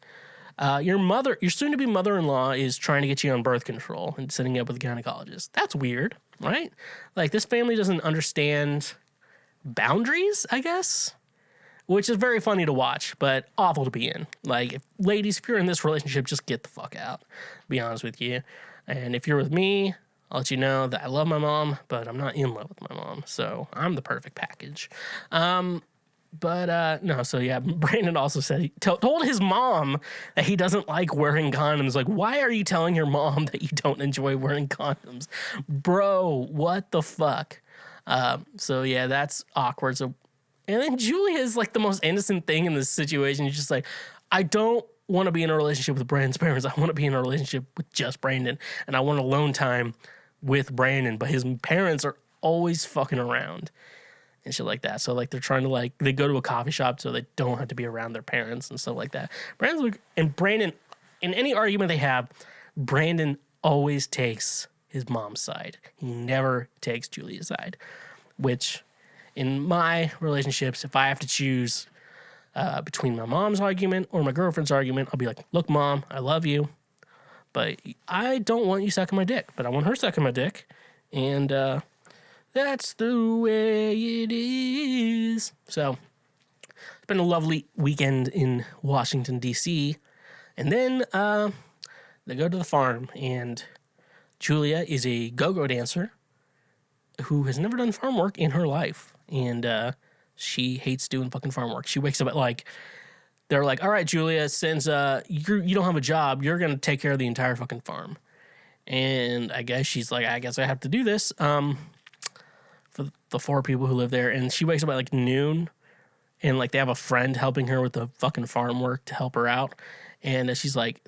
your soon-to-be mother-in-law is trying to get you on birth control and setting you up with a gynecologist. That's weird, right? Like, this family doesn't understand boundaries, I guess, which is very funny to watch, but awful to be in. Like, ladies, if you're in this relationship, just get the fuck out, to be honest with you. And if you're with me, I'll let you know that I love my mom, but I'm not in love with my mom, so I'm the perfect package. No, so yeah, Brandon also said he told his mom that he doesn't like wearing condoms. Like, why are you telling your mom that you don't enjoy wearing condoms? Bro, what the fuck? So yeah, that's awkward. So, and then Julia is like the most innocent thing in this situation. She's just like, I don't want to be in a relationship with Brandon's parents. I want to be in a relationship with just Brandon, and I want alone time with Brandon, but his parents are always fucking around and shit like that. So like they're trying to like, they go to a coffee shop so they don't have to be around their parents and stuff like that. Brandon, in any argument they have, Brandon always takes his mom's side. He never takes Julia's side, which in my relationships, if I have to choose between my mom's argument or my girlfriend's argument, I'll be like, look, Mom, I love you, but I don't want you sucking my dick, but I want her sucking my dick. And that's the way it is. So it's been a lovely weekend in Washington, D.C. And then they go to the farm, and Julia is a go-go dancer who has never done farm work in her life. And she hates doing fucking farm work. She wakes up at like, they're like, all right, Julia, since you don't have a job, you're going to take care of the entire fucking farm. And I guess she's like, I guess I have to do this for the 4 people who live there. And she wakes up at like noon, and like they have a friend helping her with the fucking farm work to help her out. And she's like,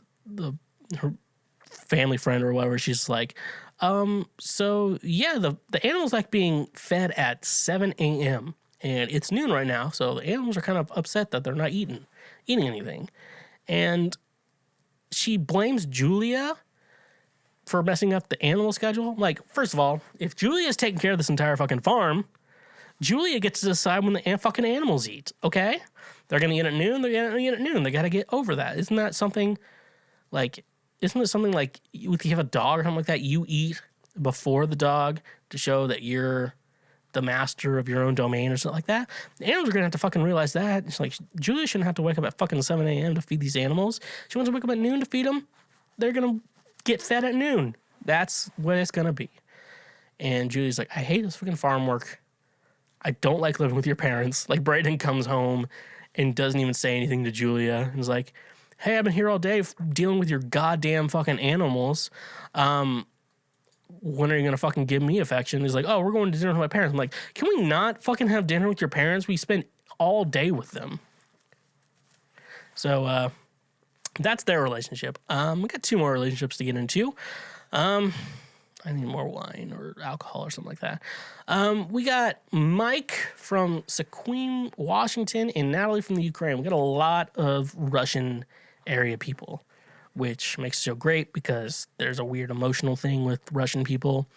her family friend or whatever, she's like, so yeah, the animals like being fed at 7 a.m. and it's noon right now, so the animals are kind of upset that they're not eating anything. And she blames Julia for messing up the animal schedule. Like, first of all, if Julia's taking care of this entire fucking farm, Julia gets to decide when the fucking animals eat, okay? They're gonna eat at noon, they're gonna eat at noon. They gotta get over that. Isn't it something like you have a dog or something like that, you eat before the dog to show that you're the master of your own domain or something like that? The animals are going to have to fucking realize that. It's like, Julia shouldn't have to wake up at fucking 7 a.m. to feed these animals. She wants to wake up at noon to feed them. They're going to get fed at noon. That's what it's going to be. And Julia's like, I hate this fucking farm work. I don't like living with your parents. Like, Brayden comes home and doesn't even say anything to Julia. And is like, hey, I've been here all day dealing with your goddamn fucking animals. When are you going to fucking give me affection? He's like, oh, we're going to dinner with my parents. I'm like, can we not fucking have dinner with your parents? We spent all day with them. So, that's their relationship. We got 2 more relationships to get into. I need more wine or alcohol or something like that. We got Mike from Sequim, Washington, and Natalie from the Ukraine. We got a lot of Russian area people, which makes it so great because there's a weird emotional thing with Russian people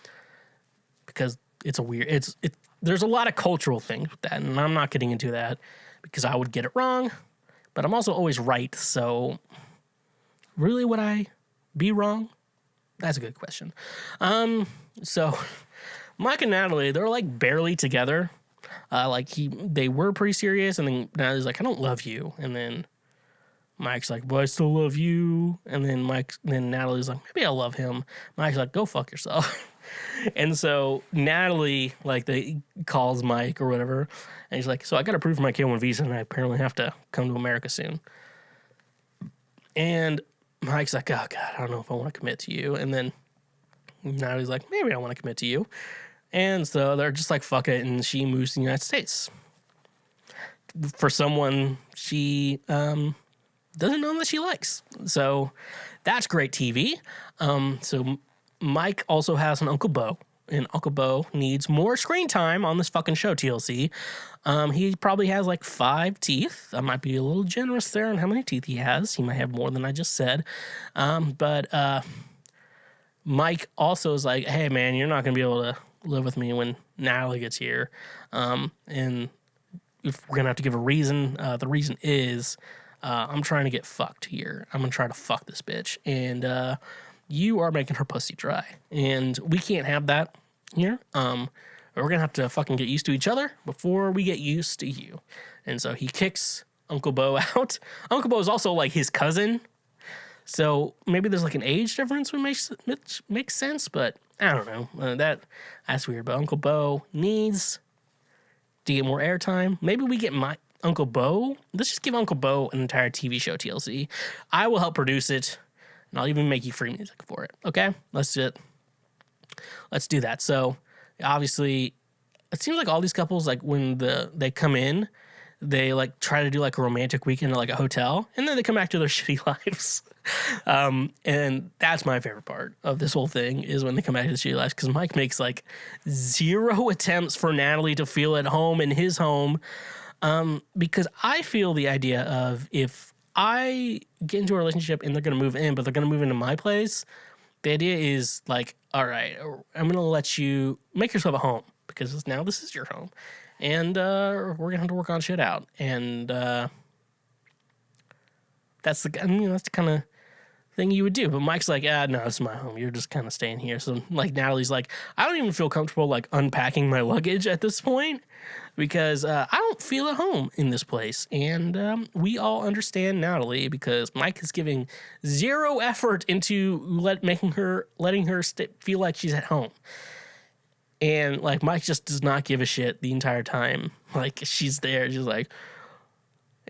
because there's a lot of cultural things with that, and I'm not getting into that because I would get it wrong, but I'm also always right, so really would I be wrong? That's a good question. So Mike and Natalie, they're like barely together. They were pretty serious, and then Natalie's like, I don't love you, and then Mike's like, but I still love you. And then Natalie's like, maybe I'll love him. Mike's like, go fuck yourself. And so Natalie, they calls Mike or whatever. And he's like, so I got approved for my K-1 visa, and I apparently have to come to America soon. And Mike's like, oh, God, I don't know if I want to commit to you. And then Natalie's like, maybe I want to commit to you. And so they're just like, fuck it. And she moves to the United States. For someone she doesn't know that she likes. So that's great TV. So Mike also has an Uncle Bo, and Uncle Bo needs more screen time on this fucking show, TLC. He probably has like 5 teeth. I might be a little generous there on how many teeth he has. He might have more than I just said. But Mike also is like, hey, man, you're not going to be able to live with me when Natalie gets here. And if we're going to have to give a reason, the reason is I'm trying to get fucked here. I'm gonna try to fuck this bitch, and you are making her pussy dry, and we can't have that here. We're gonna have to fucking get used to each other before we get used to you. And so he kicks Uncle Bo out. Uncle Bo is also like his cousin, so maybe there's like an age difference which makes sense, but I don't know. That's weird. But Uncle Bo needs to get more airtime. Maybe we get my Uncle Bo. Let's just give Uncle Bo an entire TV show, TLC. I will help produce it, and I'll even make you free music for it. Okay, let's do that. So obviously, it seems like all these couples, like when they come in, they like try to do like a romantic weekend at like a hotel, and then they come back to their shitty lives. And that's my favorite part of this whole thing is when they come back to the shitty lives, because Mike makes like 0 attempts for Natalie to feel at home in his home. Because I feel the idea of if I get into a relationship and they're going to move in, but they're going to move into my place, the idea is like, all right, I'm going to let you make yourself a home because now this is your home. And we're going to have to work on shit out. And that's the kind of thing you would do. But Mike's like, no, this is my home. You're just kind of staying here. So like Natalie's like, I don't even feel comfortable like unpacking my luggage at this point because I don't feel at home in this place. And we all understand Natalie because Mike is giving 0 effort into letting her feel like she's at home. And like Mike just does not give a shit the entire time. Like she's there, she's like,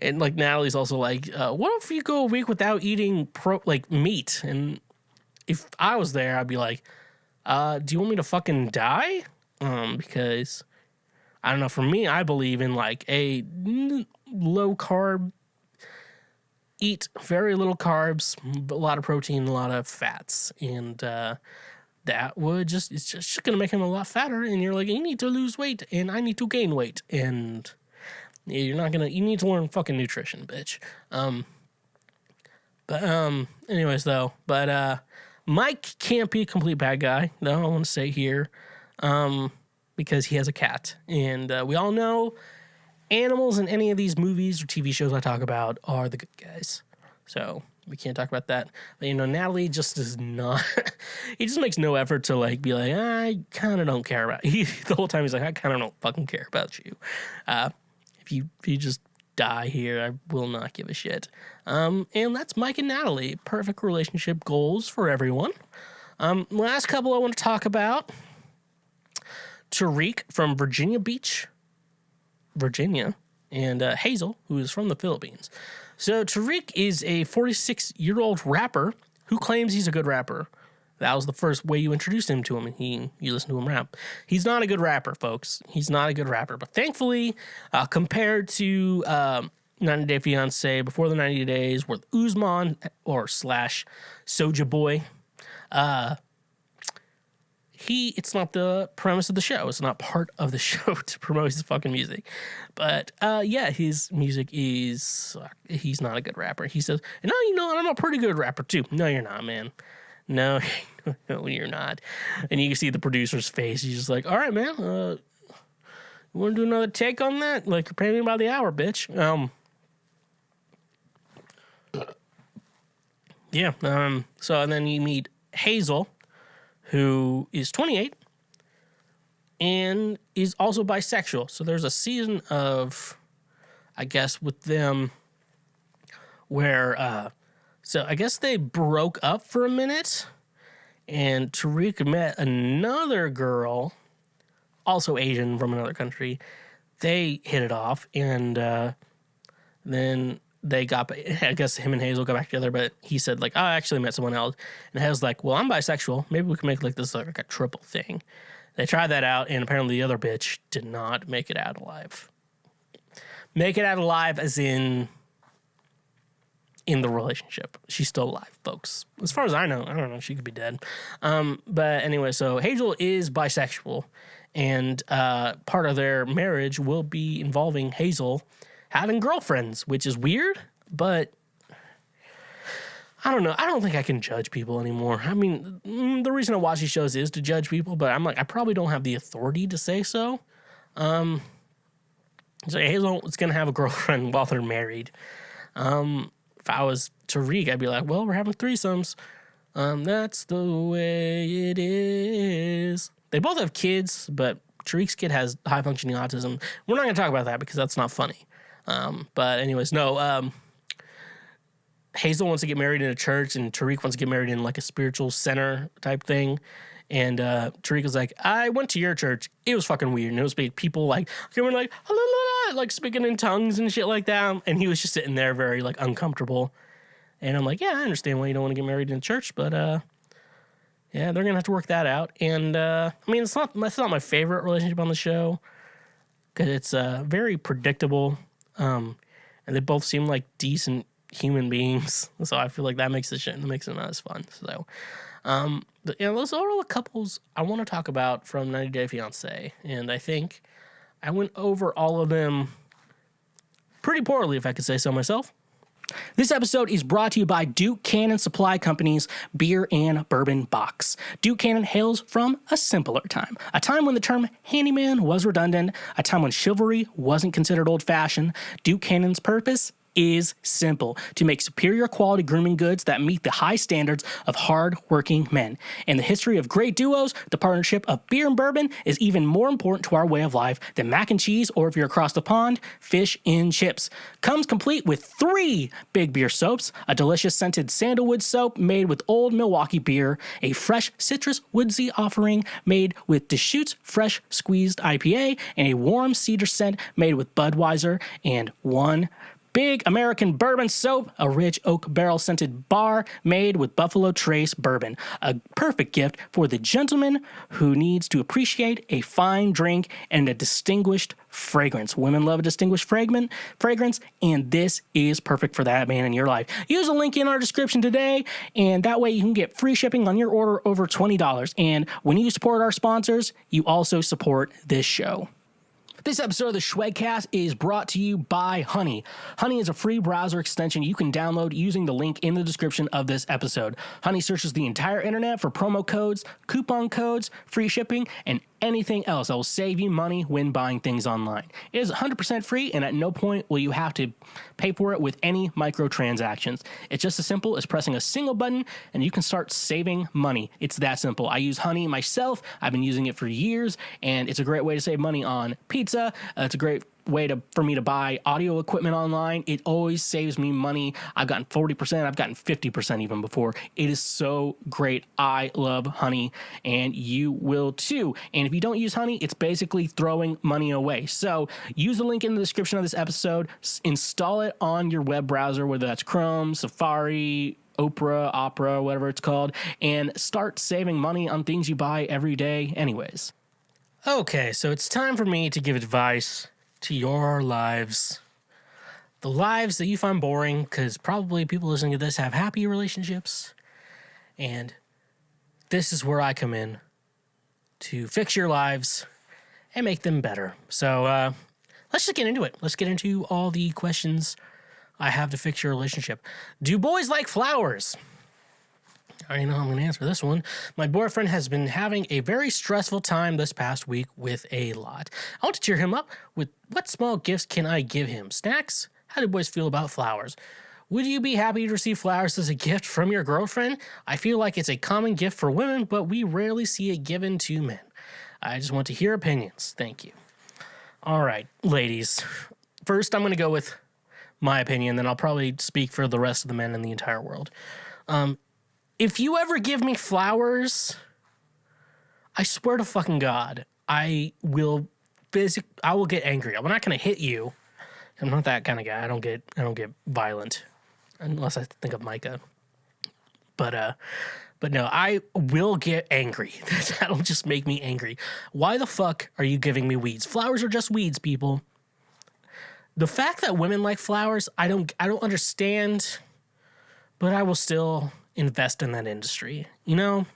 and like Natalie's also like, what if you go a week without eating meat? And if I was there, I'd be like, do you want me to fucking die? Because I don't know. For me, I believe in like a low carb, eat very little carbs, a lot of protein, a lot of fats, and that would it's just gonna make him a lot fatter. And you're like, you need to lose weight, and I need to gain weight, and you need to learn fucking nutrition, bitch. Anyways though, Mike can't be a complete bad guy. No, I want to say here, because he has a cat, and we all know animals in any of these movies or TV shows I talk about are the good guys. So we can't talk about that. But Natalie just does not. He just makes no effort to like be like, I kind of don't care about you. The whole time he's like, I kind of don't fucking care about you. If you just die here, I will not give a shit. And that's Mike and Natalie. Perfect relationship goals for everyone. Last couple I want to talk about. Tariq from Virginia Beach, Virginia, and Hazel, who is from the Philippines. So Tariq is a 46-year-old rapper who claims he's a good rapper. That was the first way you introduced him to him, and you listen to him rap. He's not a good rapper, folks. He's not a good rapper. But thankfully, compared to 90 Day Fiancé, before the 90 days, with Uzman or / Soulja Boy, it's not the premise of the show. It's not part of the show to promote his fucking music. But his music he's not a good rapper. He says, no, I'm a pretty good rapper too. No, you're not, man. No, you're not. And you can see the producer's face. He's just like, all right, man, you want to do another take on that? Like, you're paying me by the hour, bitch. So, and then you meet Hazel, who is 28 and is also bisexual. So there's a season of, I guess, with them where, so I guess they broke up for a minute, and Tariq met another girl, also Asian from another country. They hit it off, and then they got, I guess him and Hazel got back together, but he said, like, I actually met someone else. And Hazel's like, well, I'm bisexual. Maybe we can make like this like a triple thing. They tried that out, and apparently the other bitch did not make it out alive. Make it out alive as in the relationship. She's still alive, folks. As far as I don't know. She could be dead. But anyway, so Hazel is bisexual, and part of their marriage will be involving Hazel having girlfriends, which is weird, but I don't know. I don't think I can judge people anymore. I mean, the reason I watch these shows is to judge people, but I'm like, I probably don't have the authority to say so. So Hazel is going to have a girlfriend while they're married. If I was Tariq, I'd be like, well, we're having threesomes. That's the way it is. They both have kids, but Tariq's kid has high-functioning autism. We're not going to talk about that because that's not funny. But anyways, no. Hazel wants to get married in a church, and Tariq wants to get married in like a spiritual center type thing. And Tariq was like, I went to your church. It was fucking weird. And it was people like, coming like, like speaking in tongues and shit like that. And he was just sitting there very like uncomfortable. And I'm like, yeah, I understand why you don't want to get married in church, but yeah, they're gonna have to work that out. And I mean, it's not my favorite relationship on the show because it's very predictable, and they both seem like decent human beings. So I feel like that makes it not as fun. So, but yeah, those are all the couples I want to talk about from 90 Day Fiancé, and I think I went over all of them pretty poorly, if I could say so myself. This episode is brought to you by Duke Cannon Supply Company's Beer and Bourbon Box. Duke Cannon hails from a simpler time, a time when the term handyman was redundant, a time when chivalry wasn't considered old-fashioned. Duke Cannon's purpose is simple: to make superior quality grooming goods that meet the high standards of hard-working men. In the history of great duos, the partnership of beer and bourbon is even more important to our way of life than mac and cheese, or if you're across the pond, fish and chips. Comes complete with 3 big beer soaps, a delicious scented sandalwood soap made with old Milwaukee beer, a fresh citrus woodsy offering made with Deschutes Fresh Squeezed IPA, and a warm cedar scent made with Budweiser, and 1 big American bourbon soap, a rich oak barrel scented bar made with Buffalo Trace bourbon. A perfect gift for the gentleman who needs to appreciate a fine drink and a distinguished fragrance. Women love a distinguished fragrance, and this is perfect for that man in your life. Use the link in our description today, and that way you can get free shipping on your order over $20. And when you support our sponsors, you also support this show. This episode of the Schwegcast is brought to you by Honey. Honey is a free browser extension you can download using the link in the description of this episode. Honey searches the entire internet for promo codes, coupon codes, free shipping, and anything else that will save you money when buying things online. It is 100% free, and at no point will you have to pay for it with any microtransactions. It's just as simple as pressing a single button, and you can start saving money. It's that simple. I use Honey myself. I've been using it for years, and it's a great way to save money on pizza. It's a great way for me to buy audio equipment online. It always saves me money. I've gotten 40%. I've gotten 50% even before. It is so great. I love Honey, and you will too. And if you don't use Honey, it's basically throwing money away. So use the link in the description of this episode. Install it on your web browser, whether that's Chrome, Safari, Opera, whatever it's called, and start saving money on things you buy every day anyways. Okay, so it's time for me to give advice to your lives. The lives that you find boring, because probably people listening to this have happy relationships. And this is where I come in to fix your lives and make them better. So let's just get into it. Let's get into all the questions I have to fix your relationship. Do boys like flowers? I already know I'm going to answer this one. My boyfriend has been having a very stressful time this past week with a lot. I want to cheer him up with what small gifts can I give him? Snacks? How do boys feel about flowers? Would you be happy to receive flowers as a gift from your girlfriend? I feel like it's a common gift for women, but we rarely see it given to men. I just want to hear opinions. Thank you. All right, ladies. First, I'm going to go with my opinion, then I'll probably speak for the rest of the men in the entire world. If you ever give me flowers, I swear to fucking God, I will get angry. I'm not going to hit you. I'm not that kind of guy. I don't get violent unless I think of Micah. But no, I will get angry. That'll just make me angry. Why the fuck are you giving me weeds? Flowers are just weeds, people. The fact that women like flowers, I don't understand, but I will still invest in that industry. You know,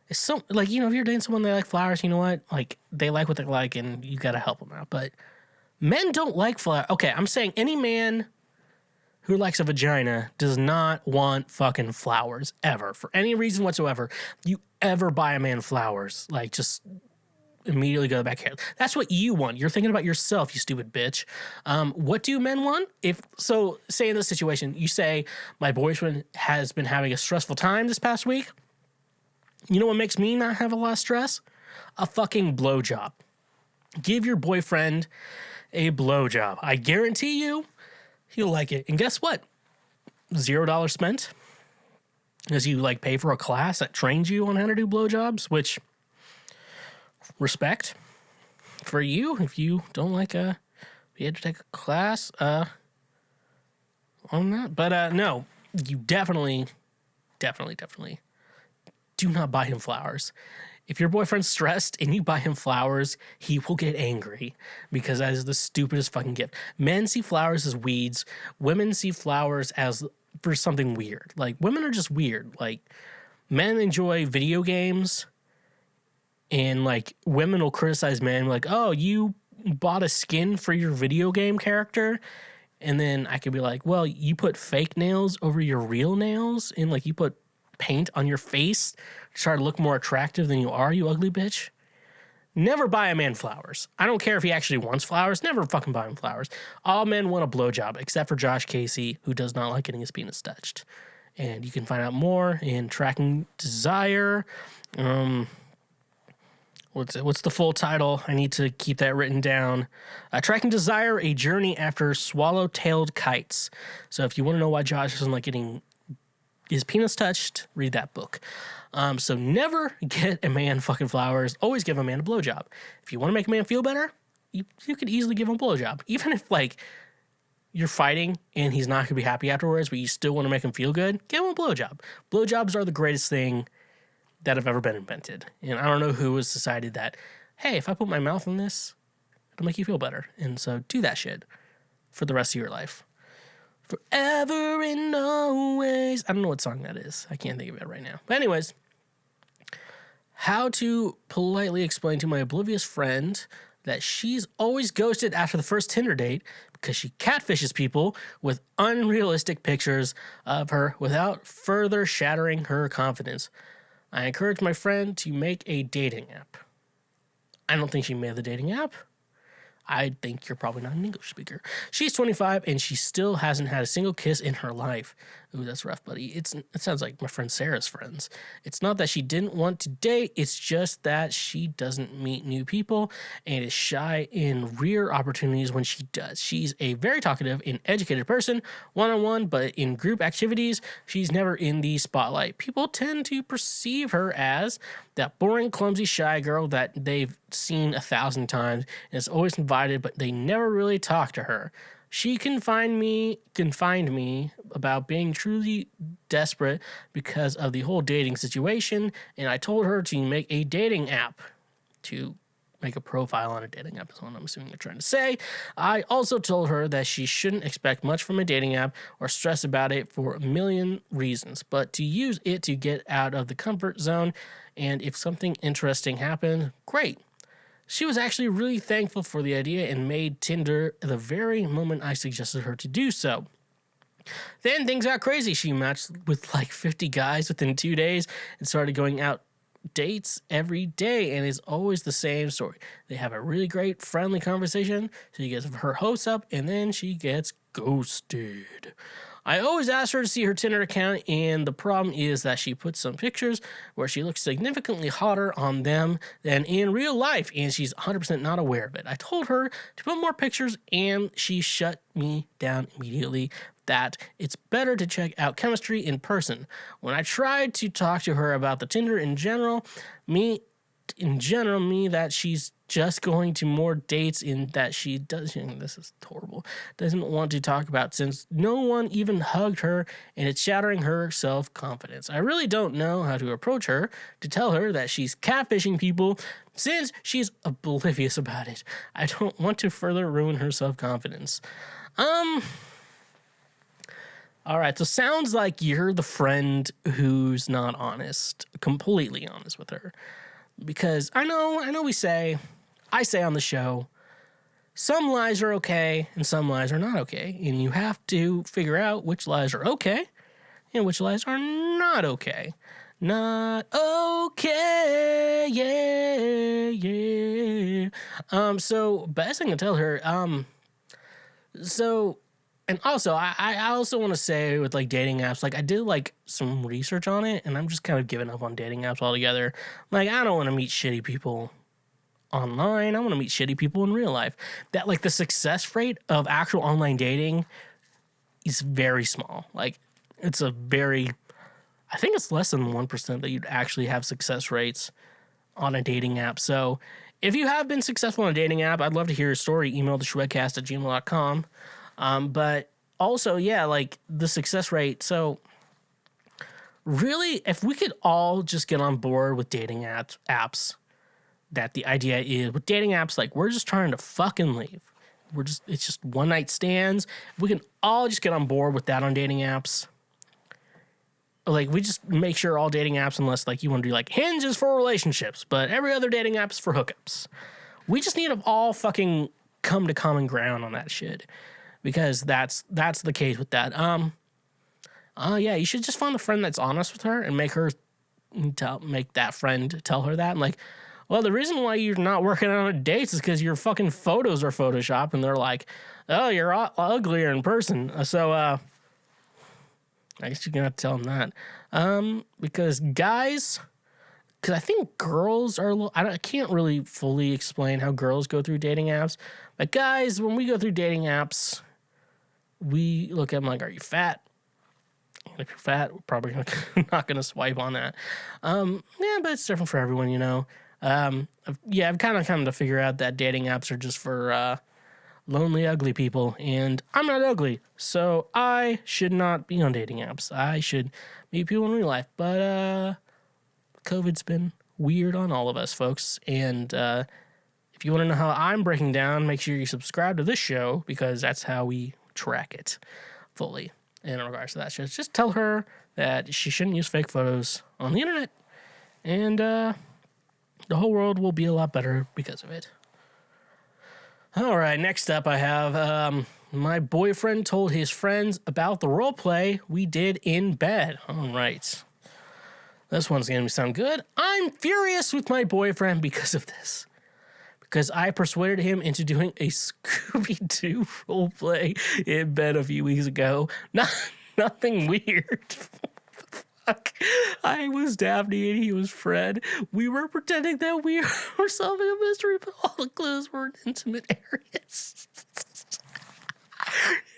it's so like, you know, if you're dating someone that like flowers, you know what? Like, they like what they like, and you got to help them out. But men don't like flowers. Okay, I'm saying any man who likes a vagina does not want fucking flowers ever for any reason whatsoever. You ever buy a man flowers, like, just immediately go to the back of. That's what you want. You're thinking about yourself, you stupid bitch. What do men want? Say in this situation, you say, my boyfriend has been having a stressful time this past week. You know what makes me not have a lot of stress? A fucking blowjob. Give your boyfriend a blowjob. I guarantee you, he'll like it. And guess what? $0 spent. As you like pay for a class that trains you on how to do blowjobs, which respect for you if you don't like you had to take a class on that. But no, you definitely do not buy him flowers. If your boyfriend's stressed and you buy him flowers, he will get angry because that is the stupidest fucking gift. Men see flowers as weeds. Women see flowers as for something weird. Like, women are just weird. Like, men enjoy video games, and like women will criticize men like, oh, you bought a skin for your video game character. And then I could be like, well, you put fake nails over your real nails, and like you put paint on your face to try to look more attractive than you are, you ugly bitch. Never buy a man flowers. I don't care if he actually wants flowers. Never fucking buy him flowers. All men want a blowjob, except for Josh Casey, who does not like getting his penis touched. And you can find out more in Tracking Desire. What's the full title? I need to keep that written down. Tracking Desire, A Journey After Swallow-Tailed Kites. So if you want to know why Josh doesn't like getting his penis touched, read that book. So never get a man fucking flowers. Always give a man a blowjob. If you want to make a man feel better, you could easily give him a blowjob. Even if, like, you're fighting and he's not going to be happy afterwards, but you still want to make him feel good, give him a blowjob. Blowjobs are the greatest thing that have ever been invented. And I don't know who has decided that, hey, if I put my mouth on this, it'll make you feel better. And so do that shit for the rest of your life. Forever and always. I don't know what song that is. I can't think of it right now. But anyways, how to politely explain to my oblivious friend that she's always ghosted after the first Tinder date because she catfishes people with unrealistic pictures of her without further shattering her confidence. I encourage my friend to make a dating app. I don't think she made the dating app. I think you're probably not an English speaker. She's 25 and she still hasn't had a single kiss in her life. Ooh, that's rough, buddy. It sounds like my friend Sarah's friends. It's not that she didn't want to date. It's just that she doesn't meet new people and is shy in rare opportunities when she does. She's a very talkative and educated person, one-on-one, but in group activities, she's never in the spotlight. People tend to perceive her as that boring, clumsy, shy girl that they've seen 1,000 times and is always invited, but they never really talk to her. She confined me about being truly desperate because of the whole dating situation, and I told her to make a dating app, to make a profile on a dating app is what I'm assuming you're trying to say. I also told her that she shouldn't expect much from a dating app or stress about it for a million reasons, but to use it to get out of the comfort zone, and if something interesting happened, great. She was actually really thankful for the idea and made Tinder the very moment I suggested her to do so. Then things got crazy. She matched with like 50 guys within 2 days and started going out dates every day, and it's always the same story. They have a really great, friendly conversation. She gets her hopes up, and then she gets ghosted. I always ask her to see her Tinder account, and the problem is that she puts some pictures where she looks significantly hotter on them than in real life, and she's 100% not aware of it. I told her to put more pictures, and she shut me down immediately that it's better to check out chemistry in person. When I tried to talk to her about the Tinder in general, that she's just going to more dates in that she doesn't, this is horrible, doesn't want to talk about since no one even hugged her and it's shattering her self-confidence. I really don't know how to approach her to tell her that she's catfishing people since she's oblivious about it. I don't want to further ruin her self-confidence. All right, so sounds like you're the friend who's not honest, completely honest with her. Because I know I say on the show, some lies are okay and some lies are not okay. And you have to figure out which lies are okay and which lies are not okay. not okay. Yeah. So best thing to tell her. So, and also, I also want to say with like dating apps, like I did like some research on it, and I'm just kind of giving up on dating apps altogether. Like I don't want to meet shitty people online. I want to meet shitty people in real life. That like the success rate of actual online dating is very small. Like it's a very, I think it's less than 1% that you'd actually have success rates on a dating app. So if you have been successful on a dating app, I'd love to hear your story. Email to shredcast@gmail.com. But also, yeah, like the success rate. So really, if we could all just get on board with dating apps, that the idea is with dating apps, like we're just trying to fucking leave. It's just one night stands. We can all just get on board with that on dating apps. Like we just make sure all dating apps, unless like you want to do like Hinge is for relationships, but every other dating app is for hookups. We just need to all fucking come to common ground on that shit, because that's the case with that. Yeah, you should just find a friend that's honest with her and make that friend tell her that. And like, well, the reason why you're not working on dates is because your fucking photos are photoshopped, and they're like, oh, you're uglier in person. So, I guess you're gonna have to tell them that. Because I think girls are I can't really fully explain how girls go through dating apps, but guys, when we go through dating apps, we look at them like, are you fat? And if you're fat, we're probably not gonna swipe on that. Yeah, but it's different for everyone, you know. I've kind of come to figure out that dating apps are just for lonely, ugly people, and I'm not ugly, so I should not be on dating apps. I should meet people in real life, but COVID's been weird on all of us, folks, and if you want to know how I'm breaking down, make sure you subscribe to this show, because that's how we track it fully in regards to that shit. Just tell her that she shouldn't use fake photos on the internet, and the whole world will be a lot better because of it. All right, next up I have my boyfriend told his friends about the role play we did in bed. All right. This one's going to sound good. I'm furious with my boyfriend because of this. Because I persuaded him into doing a Scooby-Doo role play in bed a few weeks ago. Nothing weird. Fuck. I was Daphne and he was Fred. We were pretending that we were solving a mystery, but all the clues were in intimate areas.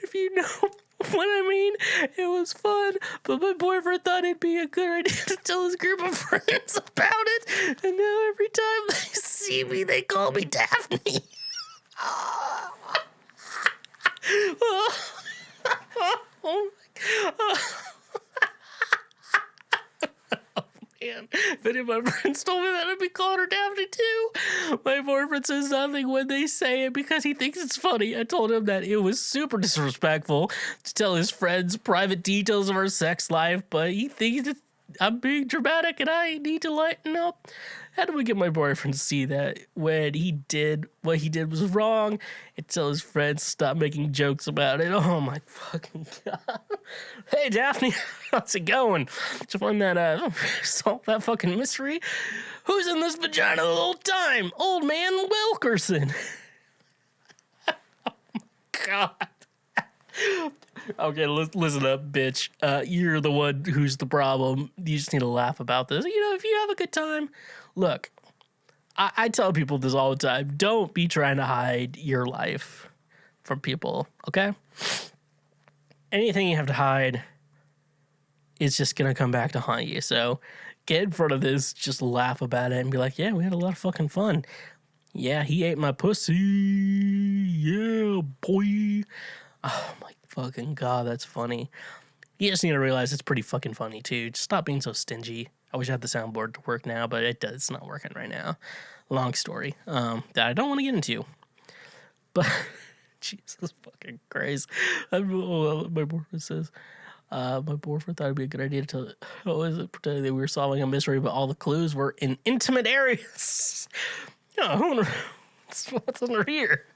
If you know what I mean, it was fun, but my boyfriend thought it'd be a good idea to tell his group of friends about it, and now every time they see me, they call me Daphne. Oh my God. Man, if any of my friends told me that, I'd be calling her Daphne too. My boyfriend says nothing when they say it because he thinks it's funny. I told him that it was super disrespectful to tell his friends private details of our sex life, but he thinks that I'm being dramatic and I need to lighten up. How do we get my boyfriend to see that when what he did was wrong and tell his friends to stop making jokes about it? Oh my fucking God. Hey Daphne, how's it going? Did you find that, solve that fucking mystery? Who's in this vagina the whole time? Old man Wilkerson. Oh my God. Okay, listen up, bitch. You're the one who's the problem. You just need to laugh about this. You know, if you have a good time, look, I tell people this all the time. Don't be trying to hide your life from people, okay? Anything you have to hide is just going to come back to haunt you. So get in front of this, just laugh about it, and be like, yeah, we had a lot of fucking fun. Yeah, he ate my pussy. Yeah, boy. Oh my fucking God, that's funny. You just need to realize it's pretty fucking funny too. Just stop being so stingy. I wish I had the soundboard to work now, but it's not working right now. Long story that I don't want to get into. But Jesus fucking Christ. My boyfriend says, my boyfriend thought it'd be a good idea to pretending that we were solving a mystery, but all the clues were in intimate areas. Oh, what's under here?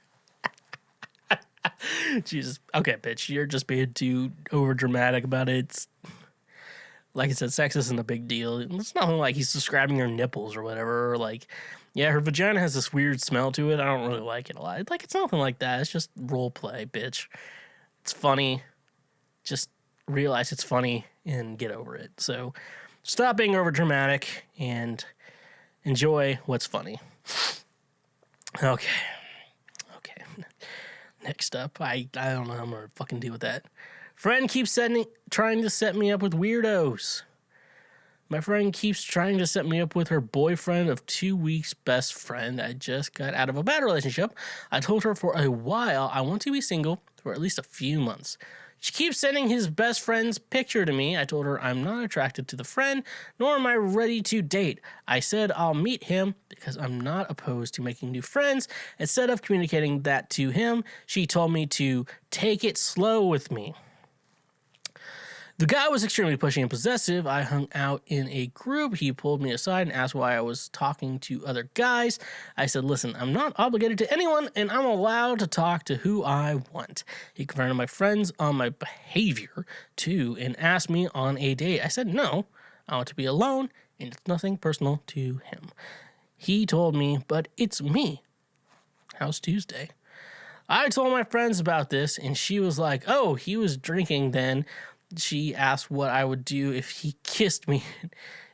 Jesus. Okay, bitch, you're just being too over dramatic about it. like I said, sex isn't a big deal. It's nothing like he's describing her nipples or whatever. Or like, yeah, her vagina has this weird smell to it. I don't really like it a lot. Like, it's nothing like that. It's just role play, bitch. It's funny. Just realize it's funny and get over it. So stop being over dramatic and enjoy what's funny. Okay. Next up, I don't know how I'm gonna fucking deal with that. Friend keeps trying to set me up with weirdos. My friend keeps trying to set me up with her boyfriend of 2 weeks' best friend. I just got out of a bad relationship. I told her for a while I want to be single for at least a few months. She keeps sending his best friend's picture to me. I told her I'm not attracted to the friend, nor am I ready to date. I said I'll meet him because I'm not opposed to making new friends. Instead of communicating that to him, she told me to take it slow with me. The guy was extremely pushy and possessive. I hung out in a group. He pulled me aside and asked why I was talking to other guys. I said, listen, I'm not obligated to anyone, and I'm allowed to talk to who I want. He confronted my friends on my behavior, too, and asked me on a date. I said, no, I want to be alone, and it's nothing personal to him. He told me, but it's me. How's Tuesday? I told my friends about this, and she was like, oh, he was drinking then. She asked what I would do if he kissed me,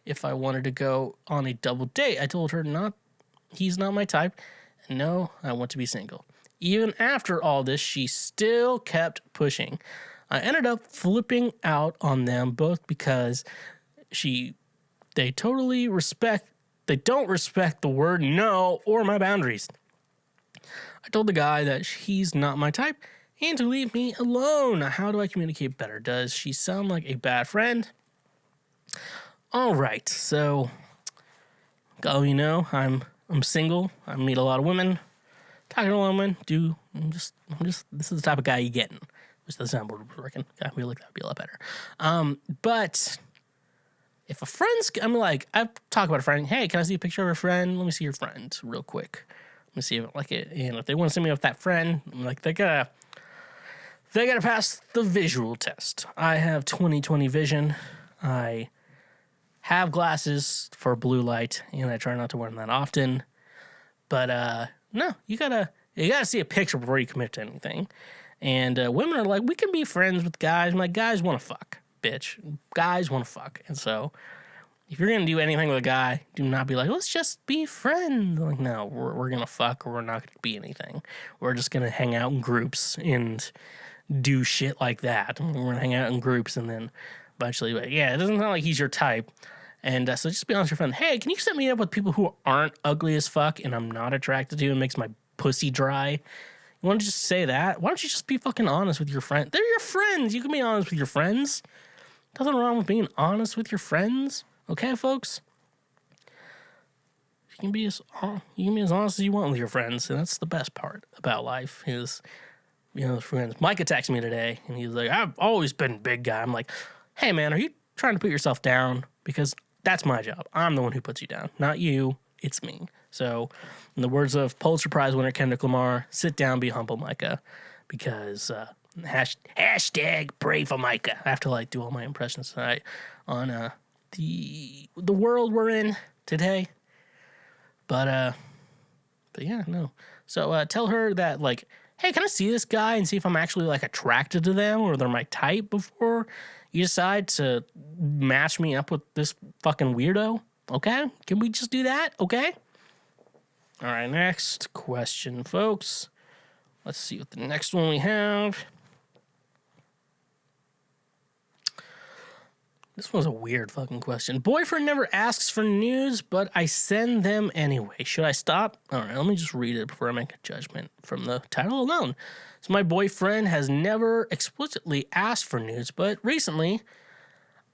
if I wanted to go on a double date. I told her he's not my type, and no, I want to be single. Even after all this, she still kept pushing. I ended up flipping out on them both because they don't respect the word no or my boundaries. I told the guy that he's not my type and to leave me alone. How do I communicate better? Does she sound like a bad friend? All right, so I'm single. I meet a lot of women. Talking to a lot of women. This is the type of guy you getting. Which the soundboard was working. I feel like that'd be a lot better. But if a friend's, I talk about a friend. Hey, can I see a picture of a friend? Let me see your friend real quick. Let me see if I like it. And if they want to send me with that friend, I'm like, they gotta pass the visual test. I have 20/20 vision. I have glasses for blue light, and I try not to wear them that often. But no, you gotta see a picture before you commit to anything. And women are like, we can be friends with guys. I'm like, guys want to fuck, bitch. Guys want to fuck. And so if you're going to do anything with a guy, do not be like, let's just be friends. Like, no, we're going to fuck or we're not going to be anything. We're just going to hang out in groups and do shit like that. We're going to hang out in groups and then eventually, but yeah, it doesn't sound like he's your type. And so just be honest with your friend. Hey, can you set me up with people who aren't ugly as fuck and I'm not attracted to and makes my pussy dry? You want to just say that? Why don't you just be fucking honest with your friend? They're your friends. You can be honest with your friends. Nothing wrong with being honest with your friends. Okay, folks? You can be as honest as you want with your friends, and that's the best part about life is, friends. Micah texted me today, and he was like, I've always been a big guy. I'm like, hey, man, are you trying to put yourself down? Because that's my job. I'm the one who puts you down. Not you. It's me. So, in the words of Pulitzer Prize winner Kendrick Lamar, sit down, be humble, Micah. Because, hashtag pray for Micah. I have to, do all my impressions tonight on, the world we're in today. But yeah, no. So tell her that, hey, can I see this guy and see if I'm actually, attracted to them or they're my type before you decide to match me up with this fucking weirdo? Okay? Can we just do that? Okay? All right, next question, folks. Let's see what the next one we have. This was a weird fucking question. Boyfriend never asks for nudes, but I send them anyway. Should I stop? All right, let me just read it before I make a judgment from the title alone. So my boyfriend has never explicitly asked for nudes, but recently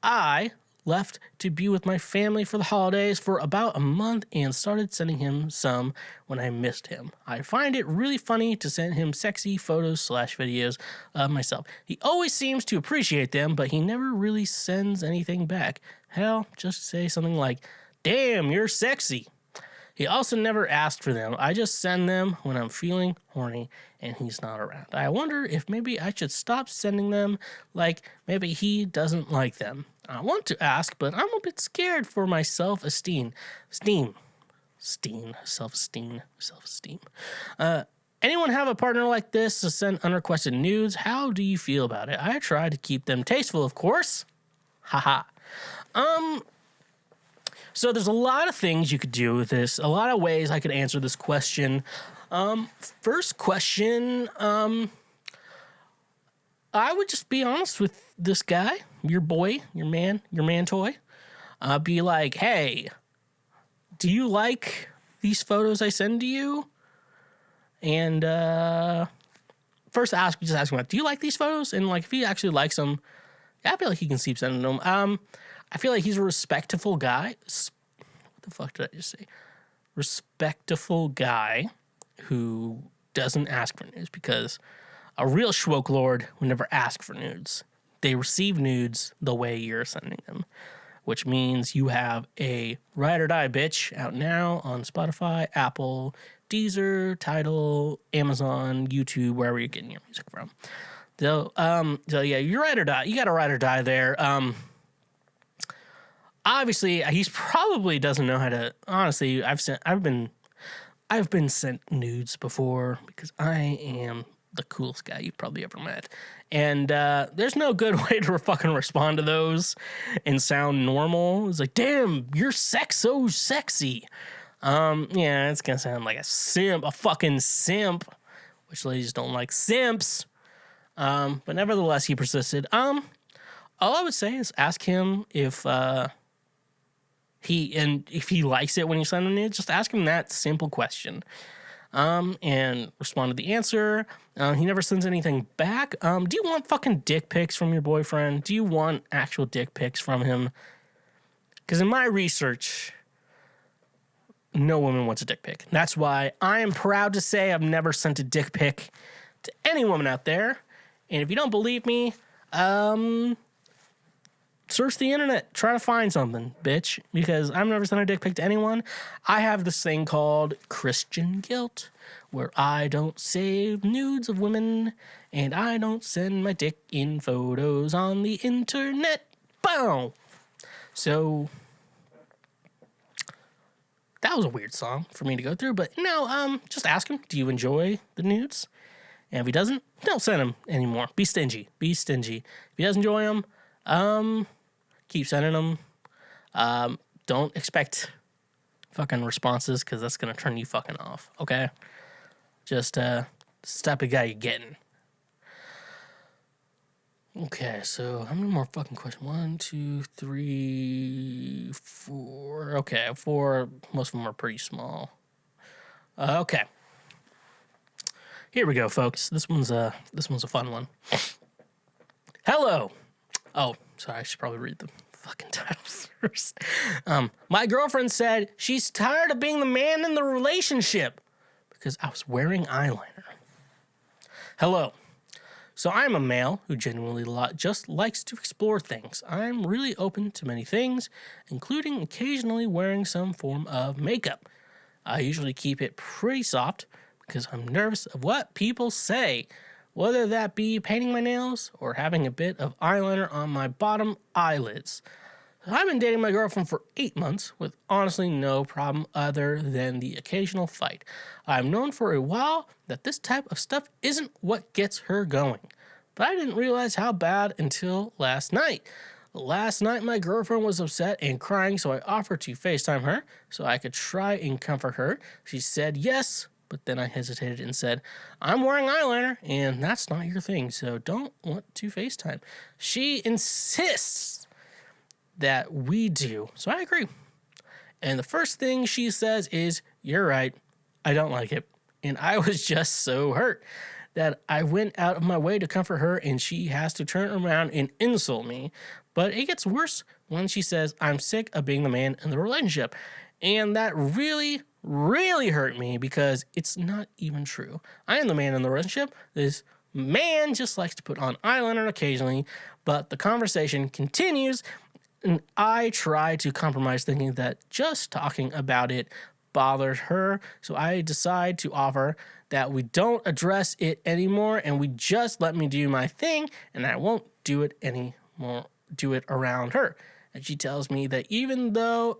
I left to be with my family for the holidays for about a month and started sending him some when I missed him. I find it really funny to send him sexy photos / videos of myself. He always seems to appreciate them, but he never really sends anything back. Hell, just say something like, damn, you're sexy. He also never asked for them. I just send them when I'm feeling horny and he's not around. I wonder if maybe I should stop sending them, like maybe he doesn't like them. I want to ask, but I'm a bit scared for my self-esteem. Self-esteem. Anyone have a partner like this to send unrequested nudes? How do you feel about it? I try to keep them tasteful, of course. Haha. So there's a lot of things you could do with this. A lot of ways I could answer this question. First question, I would just be honest with this guy, your boy, your man toy. Be like, hey, do you like these photos I send to you? And first just ask him, do you like these photos? And like, if he actually likes them, I feel like he can keep sending them. I feel like he's a respectful guy. What the fuck did I just say? Respectful guy who doesn't ask for nudes, because a real schwoke lord would never ask for nudes. They receive nudes the way you're sending them, which means you have a ride or die bitch out now on Spotify, Apple, Deezer, Tidal, Amazon, YouTube, wherever you're getting your music from. So yeah, you ride or die. You got a ride or die there. Obviously, he's probably doesn't know how to. Honestly, I've been sent nudes before because I am the coolest guy you've probably ever met, and there's no good way to fucking respond to those and sound normal. It's like, damn, you're so sexy. Yeah, it's gonna sound like a fucking simp, which ladies don't like simps. But nevertheless, he persisted. All I would say is ask him if he likes it when you send him nudes. Just ask him that simple question. And respond to the answer. He never sends anything back. Do you want fucking dick pics from your boyfriend? Do you want actual dick pics from him? Because in my research, no woman wants a dick pic. That's why I am proud to say I've never sent a dick pic to any woman out there. And if you don't believe me, search the internet. Try to find something, bitch. Because I've never sent a dick pic to anyone. I have this thing called Christian guilt, where I don't save nudes of women, and I don't send my dick in photos on the internet. Boom! So that was a weird song for me to go through, but no, just ask him, do you enjoy the nudes? And if he doesn't, don't send him anymore. Be stingy. If he doesn't enjoy them, keep sending them. Don't expect fucking responses, because that's going to turn you fucking off, okay? Just, this type of guy you're getting. Okay, so how many more fucking questions? 1, 2, 3, 4. Okay, 4. Most of them are pretty small. Okay. Here we go, folks. This one's a fun one. Hello. Oh, sorry. I should probably read the fucking title first. My girlfriend said she's tired of being the man in the relationship because I was wearing eyeliner. Hello. So I'm a male who genuinely just likes to explore things. I'm really open to many things, including occasionally wearing some form of makeup. I usually keep it pretty soft because I'm nervous of what people say, whether that be painting my nails or having a bit of eyeliner on my bottom eyelids. I've been dating my girlfriend for 8 months with honestly no problem other than the occasional fight. I've known for a while that this type of stuff isn't what gets her going, but I didn't realize how bad until last night. Last night my girlfriend was upset and crying, so I offered to FaceTime her so I could try and comfort her. She said yes, but then I hesitated and said, I'm wearing eyeliner and that's not your thing, so don't want to FaceTime. She insists that we do, so I agree. And the first thing she says is, you're right, I don't like it. And I was just so hurt that I went out of my way to comfort her, and she has to turn around and insult me. But it gets worse when she says, I'm sick of being the man in the relationship. And that really, really hurt me because it's not even true. I am the man in the relationship. This man just likes to put on eyeliner occasionally, but the conversation continues, and I try to compromise thinking that just talking about it bothers her, so I decide to offer that we don't address it anymore and we just let me do my thing and I won't do it anymore, do it around her. And she tells me that even the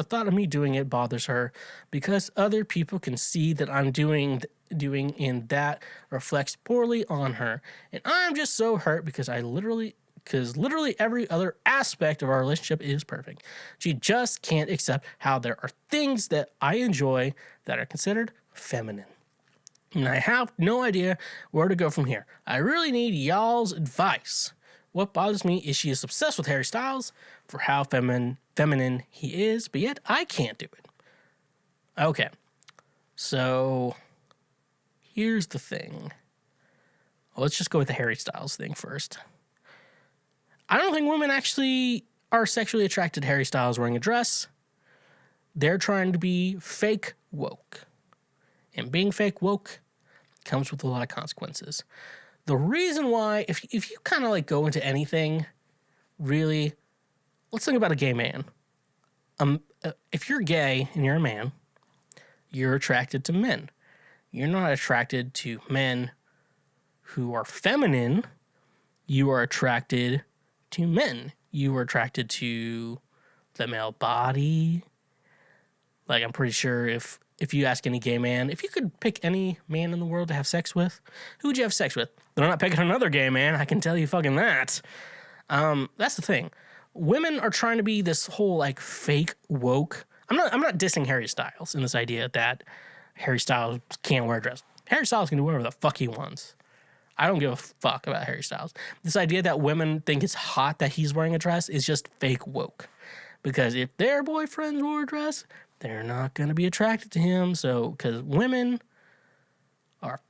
thought of me doing it bothers her because other people can see that I'm doing and that reflects poorly on her. And I'm just so hurt because literally every other aspect of our relationship is perfect. She just can't accept how there are things that I enjoy that are considered feminine. And I have no idea where to go from here. I really need y'all's advice. What bothers me is she is obsessed with Harry Styles for how feminine he is, but yet I can't do it. Okay, so here's the thing. Let's just go with the Harry Styles thing first. I don't think women actually are sexually attracted to Harry Styles wearing a dress. They're trying to be fake woke. And being fake woke comes with a lot of consequences. The reason why, if you kind of like go into anything, really, let's think about a gay man. If you're gay and you're a man, you're attracted to men. You're not attracted to men who are feminine. You are attracted to men. You are attracted to the male body. Like, I'm pretty sure if you ask any gay man, if you could pick any man in the world to have sex with, who would you have sex with? They're not picking another gay man. I can tell you fucking that. That's the thing. Women are trying to be this whole like fake woke. I'm not dissing Harry Styles in this idea that Harry Styles can't wear a dress. Harry Styles can do whatever the fuck he wants. I don't give a fuck about Harry Styles. This idea that women think it's hot that he's wearing a dress is just fake woke. Because if their boyfriends wore a dress, they're not going to be attracted to him. So, because women are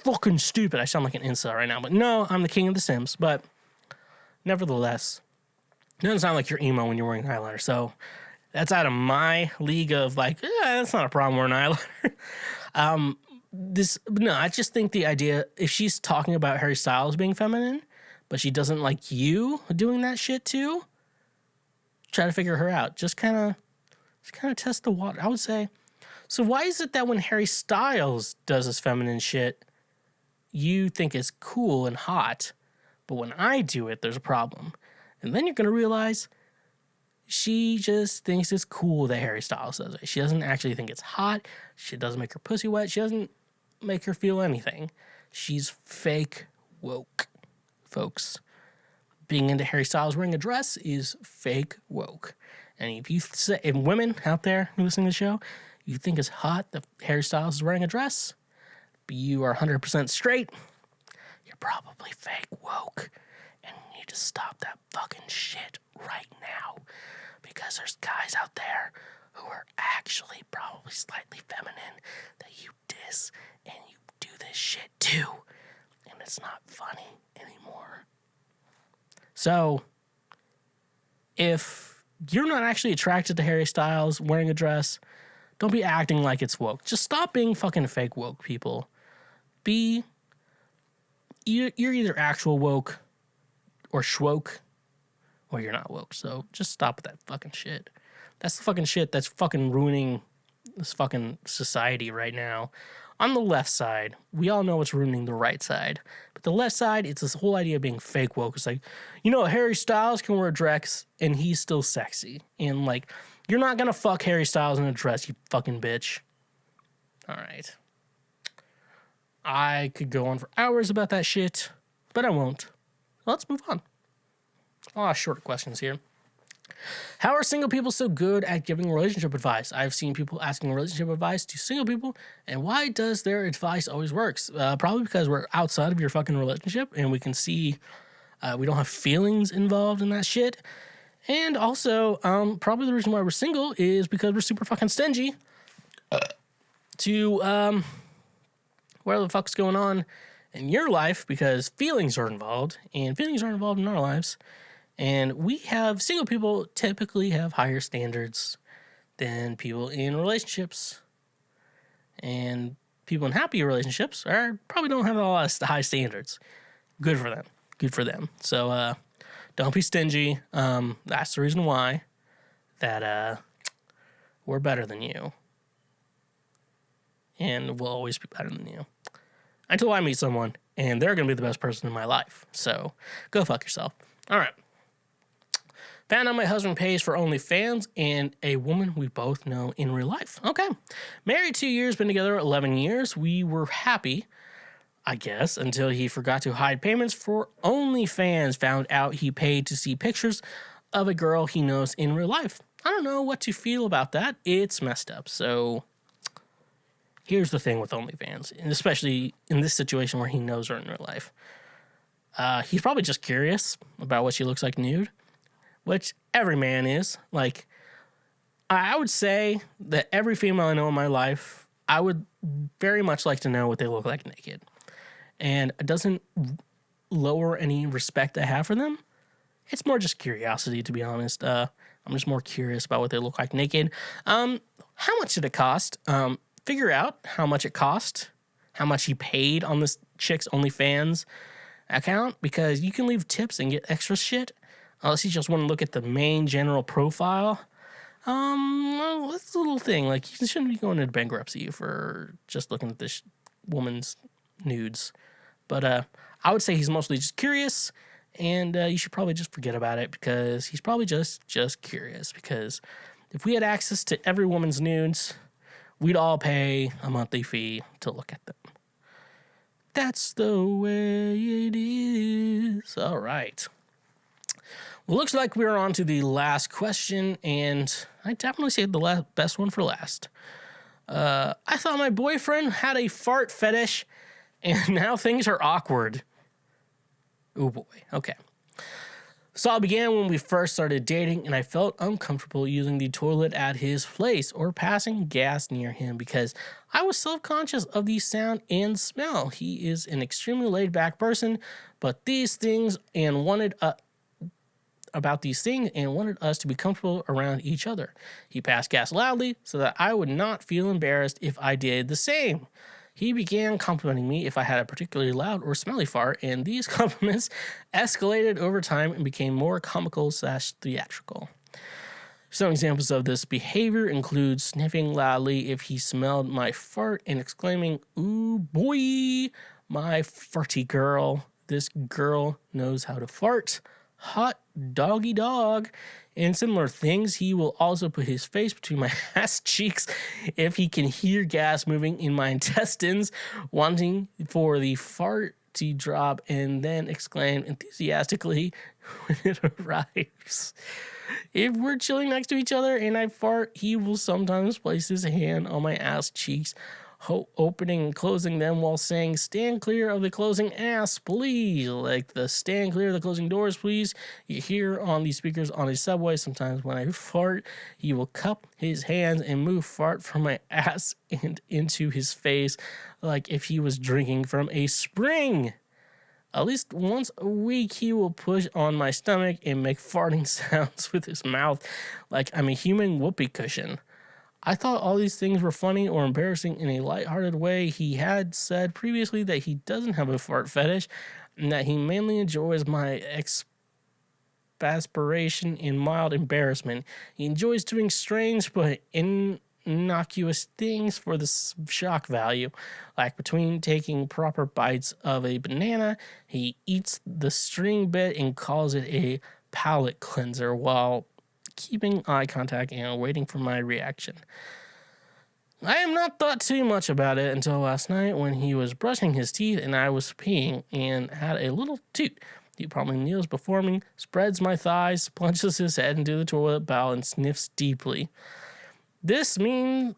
fucking stupid. I sound like an incel right now, but no, I'm the king of the Sims. But nevertheless, it doesn't sound like you're emo when you're wearing eyeliner. So that's out of my league of like, that's not a problem wearing eyeliner. I just think the idea, if she's talking about Harry Styles being feminine, but she doesn't like you doing that shit too, try to figure her out. Just kind of test the water. I would say, so why is it that when Harry Styles does this feminine shit, you think it's cool and hot, but when I do it, there's a problem? And then you're going to realize she just thinks it's cool that Harry Styles does it. She doesn't actually think it's hot. She doesn't make her pussy wet. She doesn't make her feel anything. She's fake woke, folks. Being into Harry Styles wearing a dress is fake woke. And if women out there who listen to the show, you think it's hot that Harry Styles is wearing a dress, but you are 100% straight, you're probably fake woke. And you need to stop that fucking shit right now. Because there's guys out there who are actually probably slightly feminine that you diss and you do this shit too. And it's not funny anymore. So, if you're not actually attracted to Harry Styles wearing a dress, don't be acting like it's woke. Just stop being fucking fake woke, people. You're either actual woke or schwoke, or you're not woke. So just stop with that fucking shit. That's the fucking shit that's fucking ruining this fucking society right now. On the left side, we all know what's ruining the right side. But the left side, it's this whole idea of being fake woke. It's like, Harry Styles can wear a dress and he's still sexy. And like, you're not gonna fuck Harry Styles in a dress, you fucking bitch. All right. I could go on for hours about that shit, but I won't. Let's move on. A lot of short questions here. How are single people so good at giving relationship advice? I've seen people asking relationship advice to single people, and why does their advice always works? Probably because we're outside of your fucking relationship, and we can see we don't have feelings involved in that shit. And also, probably the reason why we're single is because we're super fucking stingy to whatever the fuck's going on in your life, because feelings are involved, and feelings are involved in our lives. And single people typically have higher standards than people in relationships. And people in happy relationships probably don't have a lot of high standards. Good for them. So don't be stingy. That's the reason why that we're better than you. and will always be better than you. Until I meet someone, and they're going to be the best person in my life. So, go fuck yourself. All right. Found out my husband pays for OnlyFans and a woman we both know in real life. Okay. Married 2 years, been together 11 years. We were happy, I guess, until he forgot to hide payments for OnlyFans. Found out he paid to see pictures of a girl he knows in real life. I don't know what to feel about that. It's messed up. So here's the thing with OnlyFans, and especially in this situation where he knows her in real life. He's probably just curious about what she looks like nude, which every man is. Like, I would say that every female I know in my life, I would very much like to know what they look like naked. And it doesn't lower any respect I have for them. It's more just curiosity, to be honest. I'm just more curious about what they look like naked. How much did it cost? Figure out how much it cost, how much he paid on this chick's OnlyFans account, because you can leave tips and get extra shit. Unless you just want to look at the main general profile. Well, that's a little thing. Like, you shouldn't be going into bankruptcy for just looking at this woman's nudes. But I would say he's mostly just curious, and you should probably just forget about it, because he's probably just curious. Because if we had access to every woman's nudes, we'd all pay a monthly fee to look at them. That's the way it is. All right. Well, looks like we're on to the last question, and I definitely saved the best one for last. I thought my boyfriend had a fart fetish, and now things are awkward. Oh boy, okay. So it began when we first started dating, and I felt uncomfortable using the toilet at his place or passing gas near him because I was self-conscious of the sound and smell. He is an extremely laid-back person, but these things and wanted us to be comfortable around each other. He passed gas loudly so that I would not feel embarrassed if I did the same. He began complimenting me if I had a particularly loud or smelly fart, and these compliments escalated over time and became more comical/theatrical. Some examples of this behavior include sniffing loudly if he smelled my fart and exclaiming, "Ooh boy, my farty girl. This girl knows how to fart. Hot doggy dog," and similar things. He will also put his face between my ass cheeks if he can hear gas moving in my intestines, wanting for the fart to drop, and then exclaim enthusiastically when it arrives. If we're chilling next to each other and I fart, he will sometimes place his hand on my ass cheeks, opening and closing them while saying, "Stand clear of the closing ass, please." Like the "stand clear of the closing doors, please" you hear on the speakers on a subway. Sometimes when I fart, he will cup his hands and move fart from my ass and into his face like if he was drinking from a spring. At least once a week, he will push on my stomach and make farting sounds with his mouth like I'm a human whoopee cushion. I thought all these things were funny or embarrassing in a lighthearted way. He had said previously that he doesn't have a fart fetish and that he mainly enjoys my exasperation and mild embarrassment. He enjoys doing strange but innocuous things for the shock value. Like between taking proper bites of a banana, he eats the string bit and calls it a palate cleanser while keeping eye contact and waiting for my reaction. I have not thought too much about it until last night when he was brushing his teeth and I was peeing and had a little toot. He probably kneels before me, spreads my thighs, plunges his head into the toilet bowl, and sniffs deeply. This made